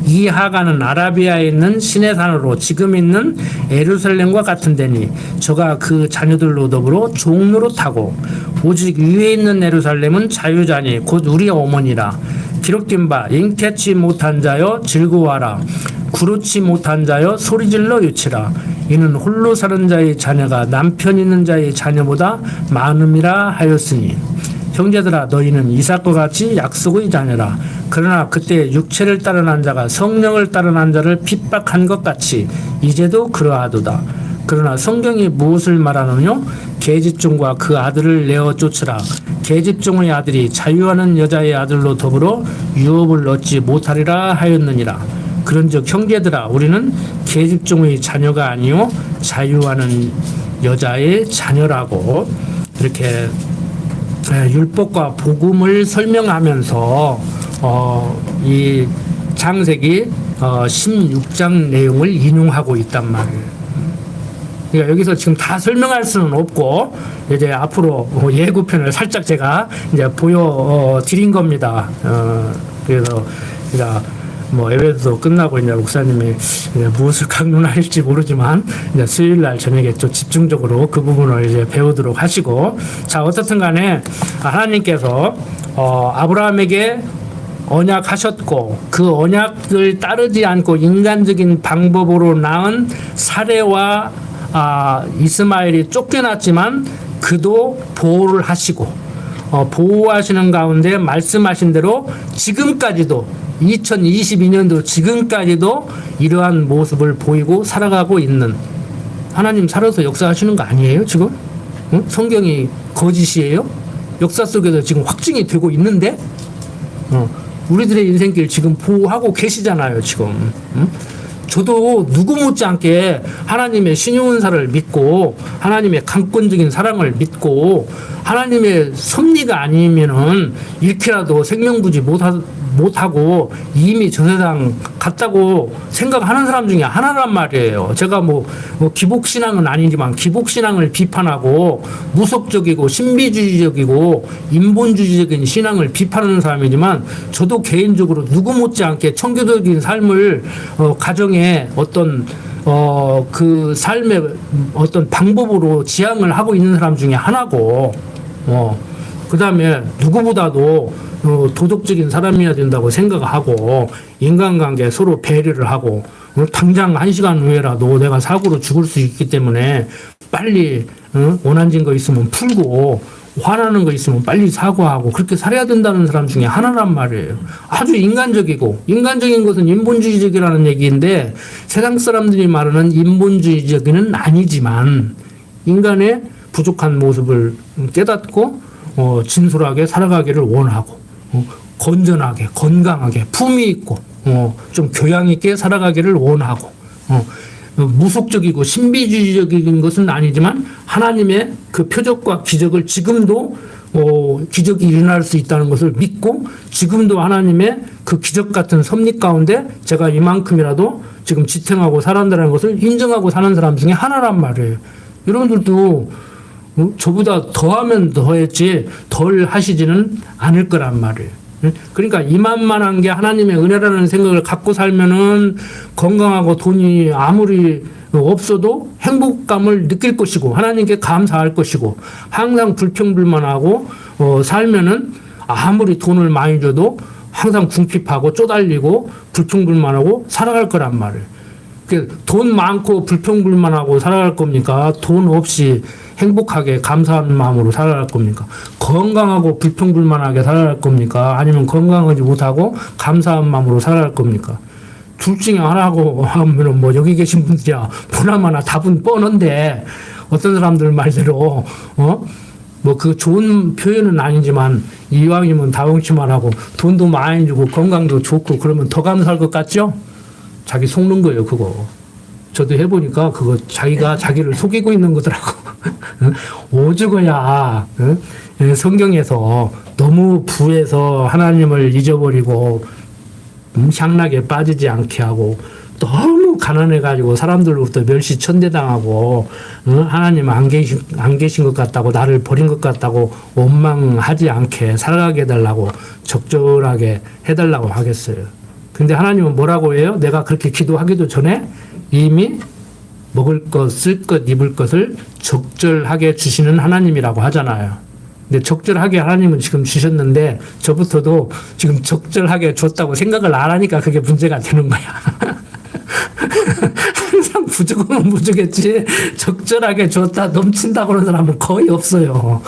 S1: 이 하가는 아라비아에 있는 신의 산으로 지금 있는 예루살렘과 같은 데니 저가 그 자녀들로 더불어 종노릇하고 오직 위에 있는 예루살렘은 자유자니 곧 우리 어머니라. 기록된 바 잉태치 못한 자여 즐거워하라. 구르치 못한 자여 소리질러 유치라. 이는 홀로 사는 자의 자녀가 남편 있는 자의 자녀보다 많음이라 하였으니 형제들아 너희는 이삭과 같이 약속의 자녀라. 그러나 그때 육체를 따라 난 자가 성령을 따라 난 자를 핍박한 것 같이 이제도 그러하도다. 그러나 성경이 무엇을 말하느냐? 계집종과 그 아들을 내어 쫓으라. 계집종의 아들이 자유하는 여자의 아들로 더불어 유업을 얻지 못하리라 하였느니라. 그런즉 형제들아 우리는 계집종의 자녀가 아니요 자유하는 여자의 자녀라고 이렇게 율법과 복음을 설명하면서 이 창세기 16장 내용을 인용하고 있단 말이에요. 그러니까 여기서 지금 다 설명할 수는 없고 이제 앞으로 예고편을 살짝 제가 이제 보여드린 겁니다. 그래서 뭐 예배도 끝나고 이제 목사님이 이제 무엇을 강론할지 모르지만 이제 수요일 날 저녁에 좀 집중적으로 그 부분을 이제 배우도록 하시고 자 어떻든 간에 하나님께서 아브라함에게 언약하셨고 그 언약을 따르지 않고 인간적인 방법으로 낳은 사레와 이스마엘이 쫓겨났지만 그도 보호를 하시고 보호하시는 가운데 말씀하신 대로 지금까지도 2022년도 지금까지도 이러한 모습을 보이고 살아가고 있는 하나님 살아서 역사하시는 거 아니에요 지금? 응? 성경이 거짓이에요? 역사 속에서 지금 확증이 되고 있는데 우리들의 인생길 지금 보호하고 계시잖아요 지금. 응? 저도 누구 못지않게 하나님의 신유은사를 믿고 하나님의 강권적인 사랑을 믿고 하나님의 섭리가 아니면은 이렇게라도 생명부지 못하고 이미 저 세상 갔다고 생각하는 사람 중에 하나란 말이에요. 제가 뭐 기복신앙은 아니지만 기복신앙을 비판하고 무속적이고 신비주의적이고 인본주의적인 신앙을 비판하는 사람이지만 저도 개인적으로 누구 못지않게 청교도적인 삶을 가정에 어떤 그 삶의 어떤 방법으로 지향을 하고 있는 사람 중에 하나고, 그 다음에 누구보다도 도덕적인 사람이어야 된다고 생각하고, 인간관계 서로 배려를 하고, 당장 1시간 후에라도 내가 사고로 죽을 수 있기 때문에 빨리 원한진 거 있으면 풀고, 화나는 거 있으면 빨리 사과하고 그렇게 살아야 된다는 사람 중에 하나란 말이에요. 아주 인간적이고, 인간적인 것은 인본주의적이라는 얘기인데 세상 사람들이 말하는 인본주의적은 아니지만 인간의 부족한 모습을 깨닫고 진솔하게 살아가기를 원하고, 건전하게 건강하게 품위 있고 좀 교양 있게 살아가기를 원하고, 무속적이고 신비주의적인 것은 아니지만 하나님의 그 표적과 기적을 지금도 기적이 일어날 수 있다는 것을 믿고 지금도 하나님의 그 기적 같은 섭리 가운데 제가 이만큼이라도 지금 지탱하고 살아간다는 것을 인정하고 사는 사람 중에 하나란 말이에요. 여러분들도 저보다 더하면 더했지 덜 하시지는 않을 거란 말이에요. 그러니까 이만만한 게 하나님의 은혜라는 생각을 갖고 살면은 건강하고 돈이 아무리 없어도 행복감을 느낄 것이고 하나님께 감사할 것이고, 항상 불평불만하고 살면은 아무리 돈을 많이 줘도 항상 궁핍하고 쪼달리고 불평불만하고 살아갈 거란 말이에요. 돈 많고 불평불만하고 살아갈 겁니까? 돈 없이 행복하게 감사하는 마음으로 살아갈 겁니까? 건강하고 불평불만하게 살아갈 겁니까? 아니면 건강하지 못하고 감사한 마음으로 살아갈 겁니까? 둘 중에 하나고 하면은 뭐 여기 계신 분들이야 보나마나 답은 뻔한데, 어떤 사람들 말대로 뭐 그 좋은 표현은 아니지만 이왕이면 다홍치만 하고 돈도 많이 주고 건강도 좋고 그러면 더 감사할 것 같죠? 자기 속는 거예요, 그거. 저도 해보니까 그거 자기가 자기를 속이고 있는 거더라고. 오죽어야 성경에서 너무 부해서 하나님을 잊어버리고 향락에 빠지지 않게 하고 너무 가난해가지고 사람들로부터 멸시천대당하고 하나님 안 계신 것 같다고 나를 버린 것 같다고 원망하지 않게 살아가게 해달라고 적절하게 해달라고 하겠어요. 근데 하나님은 뭐라고 해요? 내가 그렇게 기도하기도 전에 이미 먹을 것, 쓸 것, 입을 것을 적절하게 주시는 하나님이라고 하잖아요. 근데 적절하게 하나님은 지금 주셨는데 저부터도 지금 적절하게 줬다고 생각을 안 하니까 그게 문제가 되는 거야. 항상 부족하면 부족했지 적절하게 줬다 넘친다고 하는 사람은 거의 없어요.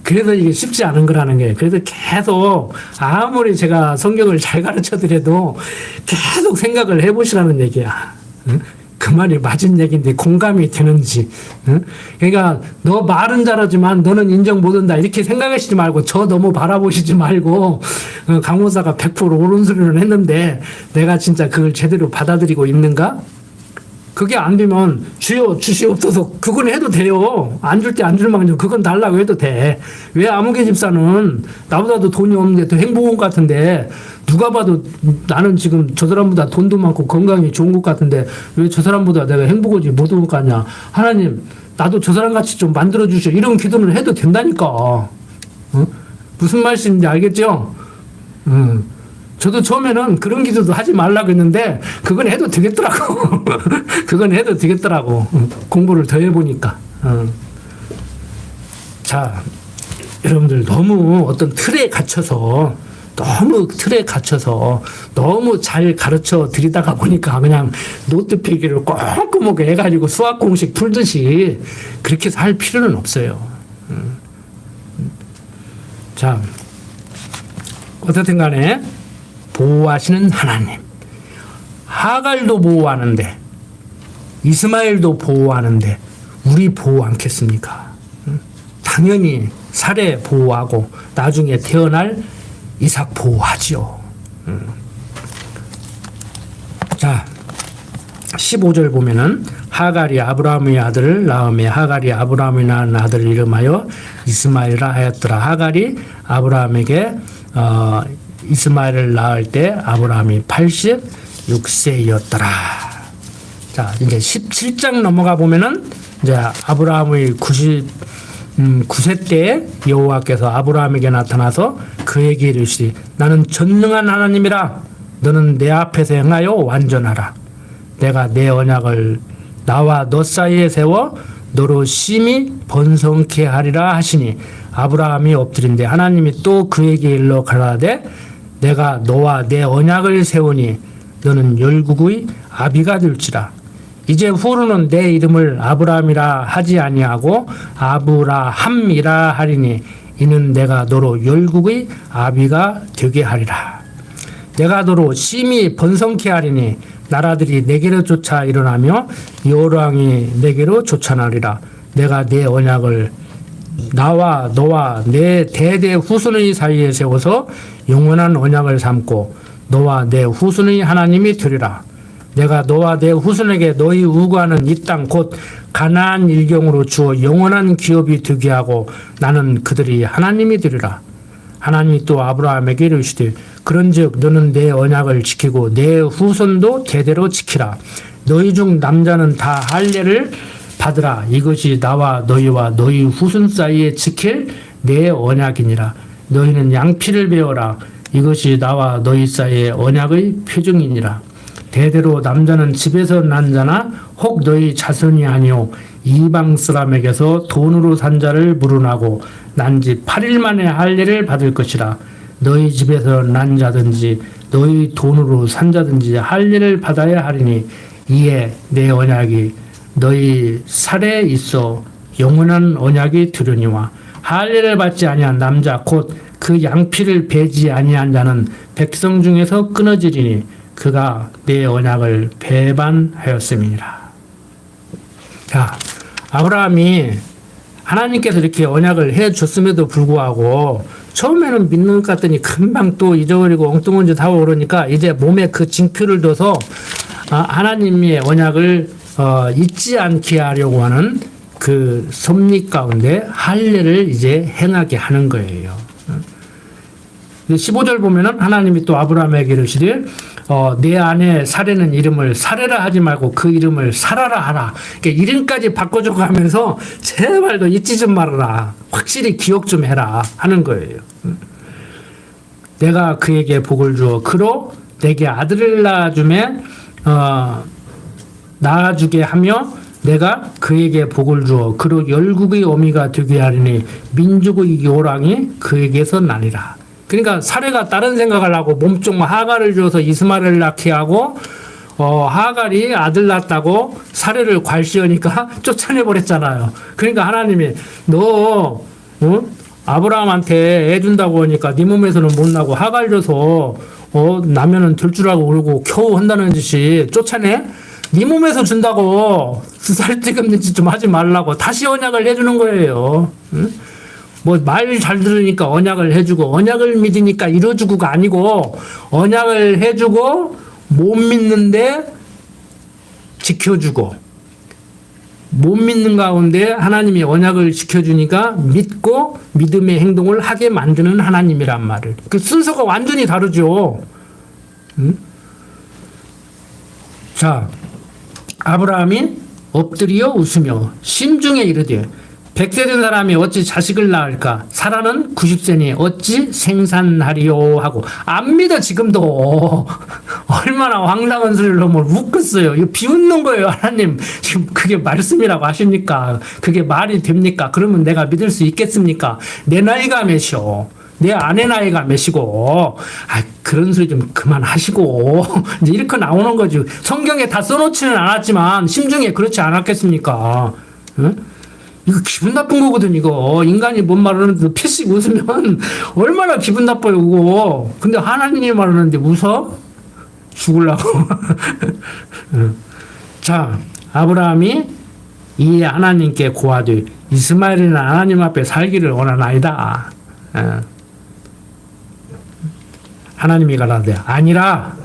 S1: 그래서 이게 쉽지 않은 거라는 게, 그래서 계속 아무리 제가 성경을 잘 가르쳐 드려도 계속 생각을 해보시라는 얘기야. 응? 그 말이 맞은 얘기인데 공감이 되는지. 응? 그러니까 너 말은 잘하지만 너는 인정 못한다 이렇게 생각하시지 말고 저 너무 바라보시지 말고, 강호사가 100% 옳은 소리를 했는데 내가 진짜 그걸 제대로 받아들이고 있는가? 그게 안 되면 주여 주시옵소서 그건 해도 돼요. 안 줄 때 안 줄망정 그건 달라고 해도 돼. 왜 아무개 집사는 나보다도 돈이 없는데 더 행복한 것 같은데, 누가 봐도 나는 지금 저 사람보다 돈도 많고 건강이 좋은 것 같은데 왜 저 사람보다 내가 행복하지 못한 것 같냐? 하나님 나도 저 사람 같이 좀 만들어 주시오. 이런 기도를 해도 된다니까. 무슨 말씀인지 알겠죠? 저도 처음에는 그런 기도도 하지 말라고 했는데 그건 해도 되겠더라고. 그건 해도 되겠더라고. 공부를 더 해보니까. 자, 여러분들 너무 어떤 틀에 갇혀서 너무 잘 가르쳐 드리다가 보니까 그냥 노트 필기를 꼼꼼하게 해가지고 수학 공식 풀듯이 그렇게 살 필요는 없어요. 자, 어쨌든 간에 보호하시는 하나님. 하갈도 보호하는데 이스마엘도 보호하는데 우리 보호 않겠습니까? 당연히 사례 보호하고 나중에 태어날 이삭 보호하지요. 자, 15절 보면은 하갈이 아브라함의 아들을 낳음에 하갈이 아브라함이 낳은 아들을 이름하여 이스마엘이라 하였더라. 하갈이 아브라함에게 이스마엘을 낳을 때 아브라함이 86세였더라. 자, 이제 17장 넘어가 보면은 이제 아브라함의 9세 때 여호와께서 아브라함에게 나타나서 그에게 이르시되 나는 전능한 하나님이라 너는 내 앞에서 행하여 완전하라. 내가 내 언약을 나와 너 사이에 세워 너로 심히 번성케 하리라 하시니 아브라함이 엎드린데 하나님이 또 그에게 일러 가라사대 내가 너와 내 언약을 세우니 너는 열국의 아비가 될지라. 이제 후로는 내 이름을 아브라함이라 하지 아니하고 아브라함이라 하리니 이는 내가 너로 열국의 아비가 되게 하리라. 내가 너로 심히 번성케 하리니 나라들이 내게로 쫓아 일어나며 여호왕이 내게로 쫓아나리라. 내가 내 언약을 나와 너와 내 대대 후손의 사이에 세워서 영원한 언약을 삼고 너와 내 후손의 하나님이 되리라. 내가 너와 내 후손에게 너희 우구하는 이 땅 곧 가나안 일경으로 주어 영원한 기업이 되게 하고 나는 그들이 하나님이 되리라. 하나님이 또 아브라함에게 이르시되 그런즉 너는 내 언약을 지키고 내 후손도 대대로 지키라. 너희 중 남자는 다 할례를 받으라. 이것이 나와 너희와 너희 후손 사이에 지킬 내 언약이니라. 너희는 양피를 베어라. 이것이 나와 너희 사이의 언약의 표징이니라. 대대로 남자는 집에서 난 자나 혹 너희 자손이 아니오 이방 사람에게서 돈으로 산 자를 물어나고 난 지 8일 만에 할례를 받을 것이라. 너희 집에서 난 자든지 너희 돈으로 산 자든지 할례를 받아야 하리니 이에 내 언약이 너희 살에 있어 영원한 언약이 되려니와 할례를 받지 아니한 남자 곧 그 양피를 베지 아니한 자는 백성 중에서 끊어지리니 그가 내 언약을 배반하였음이니라. 자, 아브라함이 하나님께서 이렇게 언약을 해줬음에도 불구하고 처음에는 믿는 것 같더니 금방 또 잊어버리고 엉뚱한 짓 하고 그러니까 이제 몸에 그 징표를 둬서 하나님의 언약을 잊지 않게 하려고 하는 그 섭리 가운데 할례를 이제 행하게 하는 거예요. 15절 보면은 하나님이 또 아브라함에게 이르시되 내 안에 사례는 이름을 사례라 하지 말고 그 이름을 사라라 하라. 그러니까 이름까지 바꿔줘 가면서 제발 너 잊지 좀 말아라. 확실히 기억 좀 해라 하는 거예요. 내가 그에게 복을 주어 그로 내게 아들을 낳아주게 하며 내가 그에게 복을 주어 그로 열국의 어미가 되게 하리니 민족의 요랑이 그에게서 나니라. 그러니까 사례가 다른 생각을 하고 몸종 하갈을 줘서 이스마엘을 낳게 하고 하갈이 아들 낳았다고 사례를 괄시하니까 쫓아내버렸잖아요. 그러니까 하나님이 너 아브라함한테 애 준다고 하니까 네 몸에서는 못 나고 하갈 줘서 나면은 될 줄 알고 그러고 겨우 한다는 짓이 쫓아내? 네 몸에서 준다고 살찌금 짓 좀 하지 말라고 다시 언약을 해주는 거예요. 응? 뭐 말 잘 들으니까 언약을 해주고 언약을 믿으니까 이뤄주고가 아니고 언약을 해주고 못 믿는데 지켜주고 못 믿는 가운데 하나님이 언약을 지켜주니까 믿고 믿음의 행동을 하게 만드는 하나님이란 말을. 그 순서가 완전히 다르죠. 응? 자, 아브라함이 엎드려 웃으며 심중에 이르되 100세 된 사람이 어찌 자식을 낳을까? 사라는 90세니 어찌 생산하리요? 하고 안 믿어 지금도. 얼마나 황당한 소리를 너무 웃겼어요. 이거 비웃는 거예요. 하나님 지금 그게 말씀이라고 하십니까? 그게 말이 됩니까? 그러면 내가 믿을 수 있겠습니까? 내 나이가 몇이요? 내 아내 나이가 몇이고 그런 소리 좀 그만하시고 이제 이렇게 나오는 거지. 성경에 다 써놓지는 않았지만 심중에 그렇지 않았겠습니까? 응? 이거 기분 나쁜 거거든. 이거 인간이 뭔 말하는데 피식 웃으면 얼마나 기분 나빠요 그거. 근데 하나님이 말하는데 웃어? 죽으려고. 자, 아브라함이 이 하나님께 고하되 이스마엘이는 하나님 앞에 살기를 원하나이다. 하나님이 가라되 아니라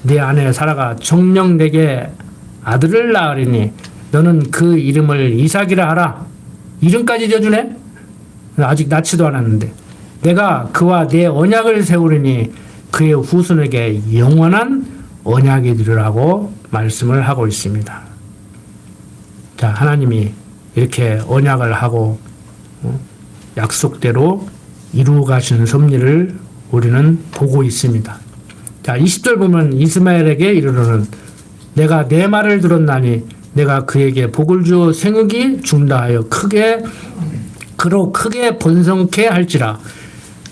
S1: 네 아내 사라가 정녕 내게 아들을 낳으리니 너는 그 이름을 이삭이라 하라. 이름까지 지어주네? 아직 낳지도 않았는데 내가 그와 내 언약을 세우리니 그의 후손에게 영원한 언약이 되리라고 말씀을 하고 있습니다. 자, 하나님이 이렇게 언약을 하고 약속대로 이루어 가시는 섭리를 우리는 보고 있습니다. 자, 20절 보면 이스마엘에게 이르러는 내가 내 말을 들었나니 내가 그에게 복을 주어 생육이 중다 하여 크게 번성케 할지라.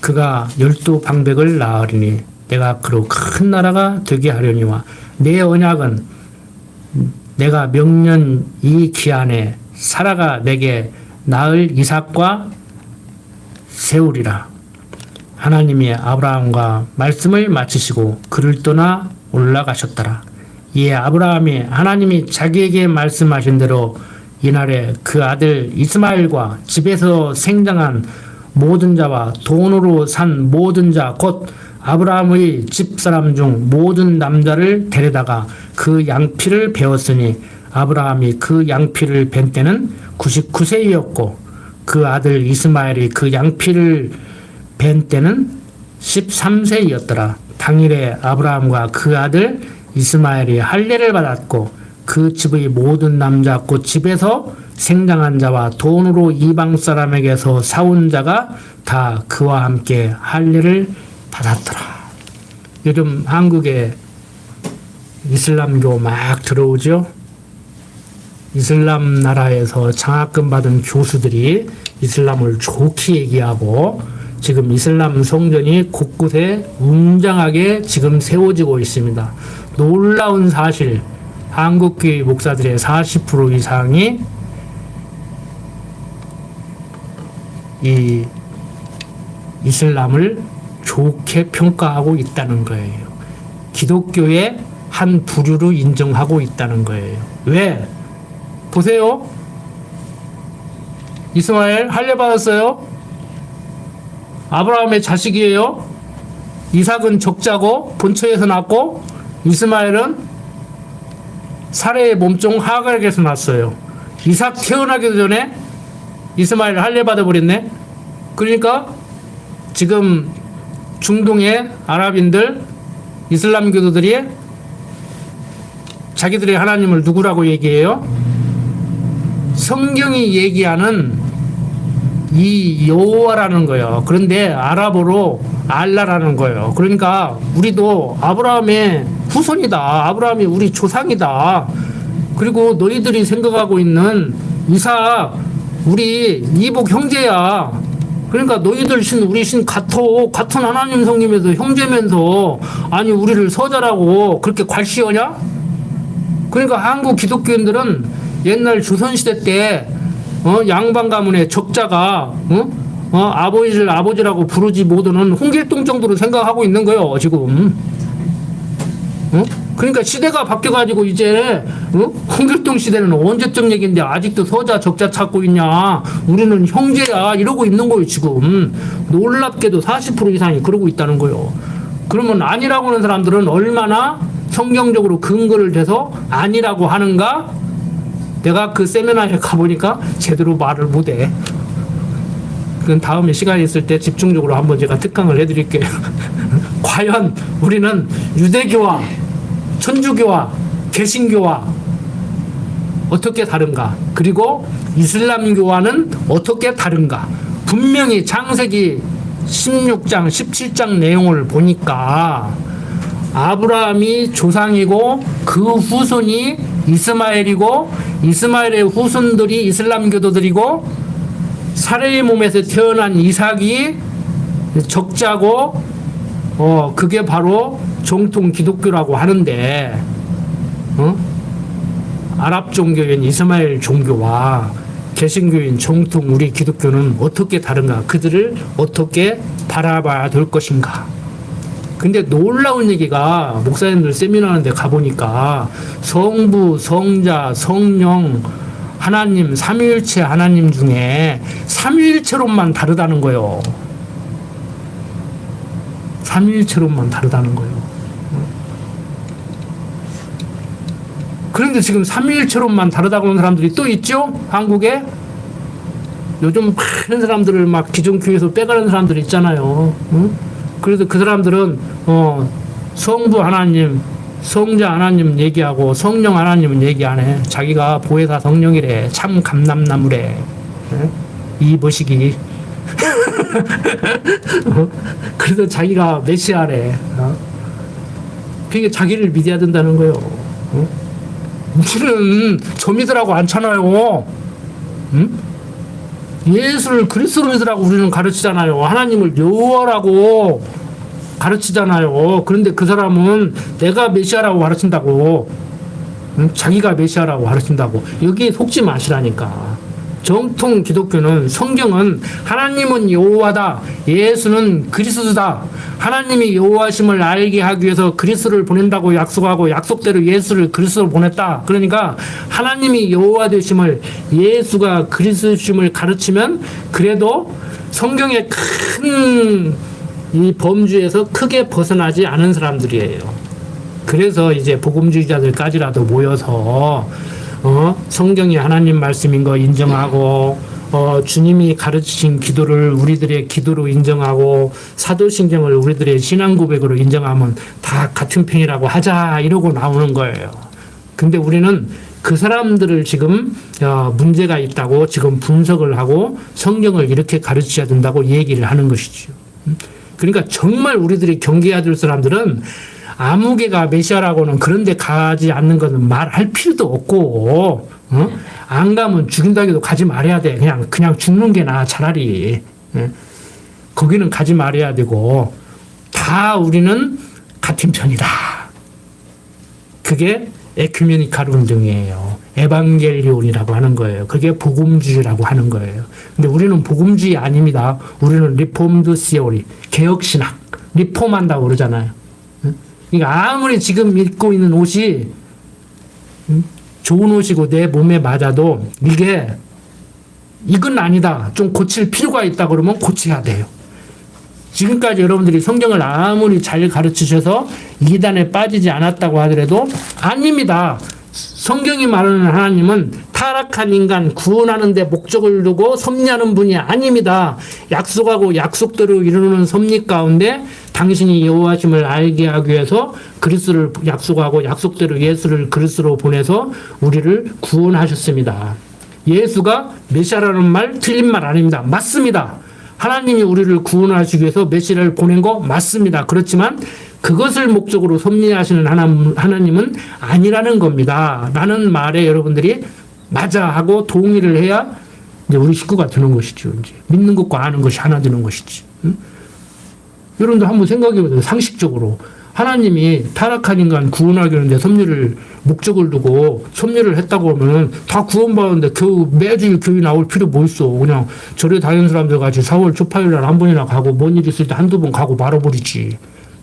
S1: 그가 12방백을 낳으리니 내가 그로 큰 나라가 되게 하려니와 내 언약은 내가 명년 이 기한에 사라가 내게 낳을 이삭과 세우리라. 하나님이 아브라함과 말씀을 마치시고 그를 떠나 올라가셨더라. 이에 아브라함이 하나님이 자기에게 말씀하신 대로 이날에 그 아들 이스마엘과 집에서 생장한 모든 자와 돈으로 산 모든 자 곧 아브라함의 집사람 중 모든 남자를 데려다가 그 양피를 베었으니 아브라함이 그 양피를 벤 때는 99세이었고 그 아들 이스마엘이 그 양피를 벤 때는 13세이었더라. 당일에 아브라함과 그 아들 이스마엘이 할례를 받았고 그 집의 모든 남자 곧 집에서 생장한 자와 돈으로 이방 사람에게서 사온 자가 다 그와 함께 할례를 받았더라. 요즘 한국에 이슬람교 막 들어오죠. 이슬람 나라에서 장학금 받은 교수들이 이슬람을 좋게 얘기하고 지금 이슬람 성전이 곳곳에 웅장하게 지금 세워지고 있습니다. 놀라운 사실, 한국교회 목사들의 40% 이상이 이 이슬람을 좋게 평가하고 있다는 거예요. 기독교의 한 부류로 인정하고 있다는 거예요. 왜? 보세요. 이스마엘 할례 받았어요. 아브라함의 자식이에요. 이삭은 적자고 본처에서 났고 이스마엘은 사레의 몸종 하갈에게서 났어요. 이삭 태어나기도 전에 이스마엘 할례 받아버렸네. 그러니까 지금 중동의 아랍인들 이슬람 교도들이 자기들의 하나님을 누구라고 얘기해요? 성경이 얘기하는 이 여호와라는 거예요. 그런데 아랍어로 알라라는 거예요. 그러니까 우리도 아브라함의 후손이다. 아브라함이 우리 조상이다. 그리고 너희들이 생각하고 있는 이삭 우리 이복 형제야. 그러니까 너희들 신 우리 신 같은 하나님 성김에서 형제면서 아니 우리를 서자라고 그렇게 괄시하냐? 그러니까 한국 기독교인들은 옛날 조선시대 때 양반 가문의 적자가 아버지를 아버지라고 부르지 못하는 홍길동 정도로 생각하고 있는 거예요 지금. 그러니까 시대가 바뀌어가지고 이제 홍길동 시대는 언제적 얘기인데 아직도 서자 적자 찾고 있냐, 우리는 형제야 이러고 있는 거예요 지금. 놀랍게도 40% 이상이 그러고 있다는 거예요. 그러면 아니라고 하는 사람들은 얼마나 성경적으로 근거를 대서 아니라고 하는가? 내가 그 세미나에 가보니까 제대로 말을 못해. 그건 다음에 시간이 있을 때 집중적으로 한번 제가 특강을 해드릴게요. 과연 우리는 유대교와 천주교와 개신교와 어떻게 다른가? 그리고 이슬람교와는 어떻게 다른가? 분명히 창세기 16장, 17장 내용을 보니까 아브라함이 조상이고 그 후손이 이스마엘이고 이스마엘의 후손들이 이슬람 교도들이고 사레의 몸에서 태어난 이삭이 적자고 그게 바로 정통 기독교라고 하는데 아랍 종교인 이스마엘 종교와 개신교인 정통 우리 기독교는 어떻게 다른가? 그들을 어떻게 바라봐야 될 것인가? 근데 놀라운 얘기가 목사님들 세미나 하는데 가보니까 성부, 성자, 성령, 하나님, 삼위일체 하나님 중에 삼위일체로만 다르다는 거예요. 삼위일체로만 다르다는 거예요. 그런데 지금 삼위일체로만 다르다고 하는 사람들이 또 있죠? 한국에? 요즘 많은 사람들을 막 기존교회에서 빼가는 사람들 있잖아요. 응? 그래서 그 사람들은 성부 하나님, 성자 하나님 얘기하고 성령 하나님은 얘기 안 해. 자기가 보혜사 성령이래. 참 감람나무래. 이 머시기. 그래서 자기가 메시아래. 그게 자기를 믿어야 된다는 거예요. 우리는 저 믿으라고 않잖아요. 예수를 그리스도로 믿으라고 우리는 가르치잖아요. 하나님을 여호와라고 가르치잖아요. 그런데 그 사람은 내가 메시아라고 가르친다고. 자기가 메시아라고 가르친다고. 여기에 속지 마시라니까. 정통 기독교는 성경은 하나님은 여호와다. 예수는 그리스도다. 하나님이 여호와심을 알게 하기 위해서 그리스도를 보낸다고 약속하고 약속대로 예수를 그리스도로 보냈다. 그러니까 하나님이 여호와 되심을 예수가 그리스도심을 가르치면 그래도 성경의 큰 이 범주에서 크게 벗어나지 않은 사람들이에요. 그래서 이제 복음주의자들까지라도 모여서 성경이 하나님 말씀인 거 인정하고 주님이 가르치신 기도를 우리들의 기도로 인정하고 사도신경을 우리들의 신앙 고백으로 인정하면 다 같은 편이라고 하자 이러고 나오는 거예요. 근데 우리는 그 사람들을 지금 문제가 있다고 지금 분석을 하고 성경을 이렇게 가르쳐야 된다고 얘기를 하는 것이죠. 그러니까 정말 우리들이 경계해야 될 사람들은 아무개가 메시아라고는 그런 데 가지 않는 것은 말할 필요도 없고 안 가면 죽인다고 해도 가지 말아야 돼. 그냥 죽는 게 나아 차라리. 거기는 가지 말아야 되고 다 우리는 같은 편이다. 그게 에큐메니칼 운동이에요. 에반겔리온이라고 하는 거예요. 그게 복음주의라고 하는 거예요. 근데 우리는 복음주의 아닙니다. 우리는 리폼드 시오리, 개혁신학, 리폼한다고 그러잖아요. 그러니까 아무리 지금 입고 있는 옷이 좋은 옷이고 내 몸에 맞아도 이건 아니다. 좀 고칠 필요가 있다 그러면 고쳐야 돼요. 지금까지 여러분들이 성경을 아무리 잘 가르치셔서 이단에 빠지지 않았다고 하더라도 아닙니다. 성경이 말하는 하나님은 타락한 인간 구원하는 데 목적을 두고 섭리하는 분이 아닙니다. 약속하고 약속대로 이루는 섭리 가운데 당신이 여호와심을 알게 하기 위해서 그리스도를 약속하고 약속대로 예수를 그리스도로 보내서 우리를 구원하셨습니다. 예수가 메시아라는 말 틀린 말 아닙니다. 맞습니다. 하나님이 우리를 구원하시기 위해서 메시아를 보낸 거 맞습니다. 그렇지만 그것을 목적으로 섭리하시는 하나님은 아니라는 겁니다. 라는 말에 여러분들이 맞아 하고 동의를 해야 이제 우리 식구가 되는 것이죠. 이제 믿는 것과 아는 것이 하나 되는 것이지. 응? 여러분들 한번 생각해 보세요. 상식적으로. 하나님이 타락한 인간 구원하기 위해 섭리를 목적을 두고 섭리를 했다고 하면 다 구원받았는데 매주 교회 나올 필요 뭐 있어. 그냥 절에 다니는 사람들 같이 4월 초파일날 한 번이나 가고 뭔 일 있을 때 한두 번 가고 말아버리지.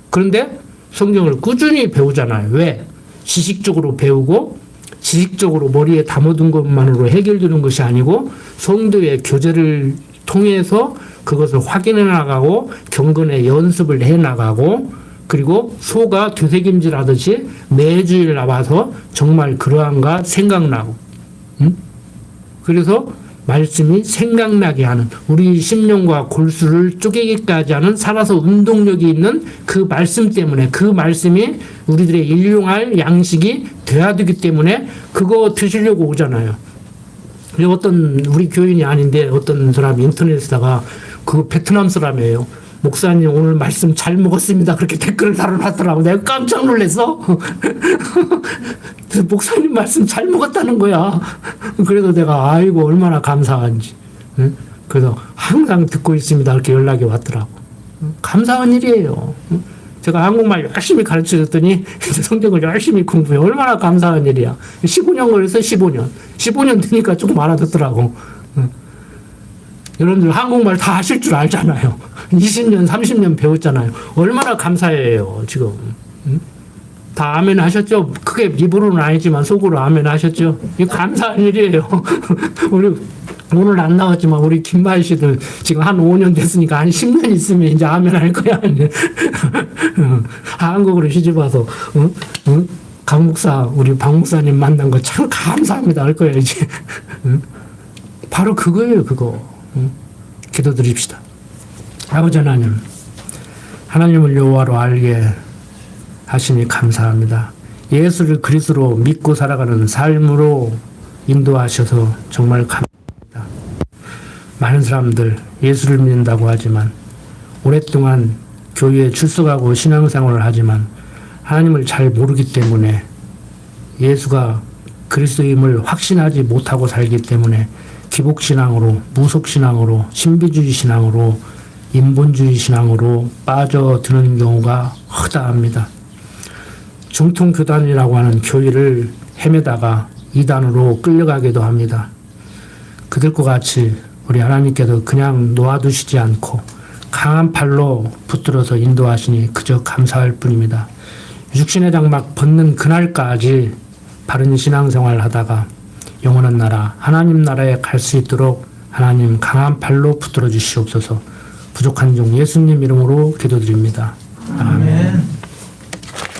S1: 그런데 성경을 꾸준히 배우잖아요. 왜? 지식적으로 배우고 지식적으로 머리에 담아둔 것만으로 해결되는 것이 아니고 성도의 교제를 통해서 그것을 확인해 나가고 경건의 연습을 해 나가고 그리고 소가 되새김질하듯이 매주일 나와서 정말 그러한가 생각나고 그래서 말씀이 생각나게 하는 우리 심령과 골수를 쪼개기까지 하는 살아서 운동력이 있는 그 말씀 때문에 그 말씀이 우리들의 일용할 양식이 돼야 되기 때문에 그거 드시려고 오잖아요. 어떤 우리 교인이 아닌데 어떤 사람이 인터넷에다가 그 베트남 사람이에요. 목사님 오늘 말씀 잘 먹었습니다. 그렇게 댓글을 달아놨더라고. 내가 깜짝 놀랐어. 목사님 말씀 잘 먹었다는 거야. 그래서 내가 아이고 얼마나 감사한지. 그래서 항상 듣고 있습니다. 이렇게 연락이 왔더라고. 감사한 일이에요. 제가 한국말 열심히 가르쳐줬더니 성경을 열심히 공부해. 얼마나 감사한 일이야. 15년 걸려서 15년. 15년 되니까 조금 알아듣더라고. 여러분들 한국말 다 하실 줄 알잖아요. 20년, 30년 배웠잖아요. 얼마나 감사해요, 지금. 다 아멘 하셨죠? 크게 입으로는 아니지만 속으로 아멘 하셨죠? 이 감사한 일이에요. 우리 오늘 안 나왔지만 우리 김마희 씨들 지금 한 5년 됐으니까 한 10년 있으면 이제 아멘 할 거야. 한국으로 시집 와서 강 목사, 우리 박 목사님 만난 거 참 감사합니다 할 거야 이제. 바로 그거예요, 그거. 기도드립시다. 아버지 하나님, 하나님을 여호와로 알게 하시니 감사합니다. 예수를 그리스도로 믿고 살아가는 삶으로 인도하셔서 정말 감사합니다. 많은 사람들 예수를 믿는다고 하지만 오랫동안 교회에 출석하고 신앙생활을 하지만 하나님을 잘 모르기 때문에 예수가 그리스도임을 확신하지 못하고 살기 때문에 기복신앙으로, 무속신앙으로, 신비주의 신앙으로, 인본주의 신앙으로 빠져드는 경우가 허다합니다. 정통교단이라고 하는 교회를 헤매다가 이단으로 끌려가기도 합니다. 그들과 같이 우리 하나님께서 그냥 놓아두시지 않고 강한 팔로 붙들어서 인도하시니 그저 감사할 뿐입니다. 육신의 장막 벗는 그날까지 바른 신앙생활 하다가 영원한 나라, 하나님 나라에 갈 수 있도록 하나님 강한 팔로 붙들어 주시옵소서. 부족한 종 예수님 이름으로 기도드립니다. 아멘.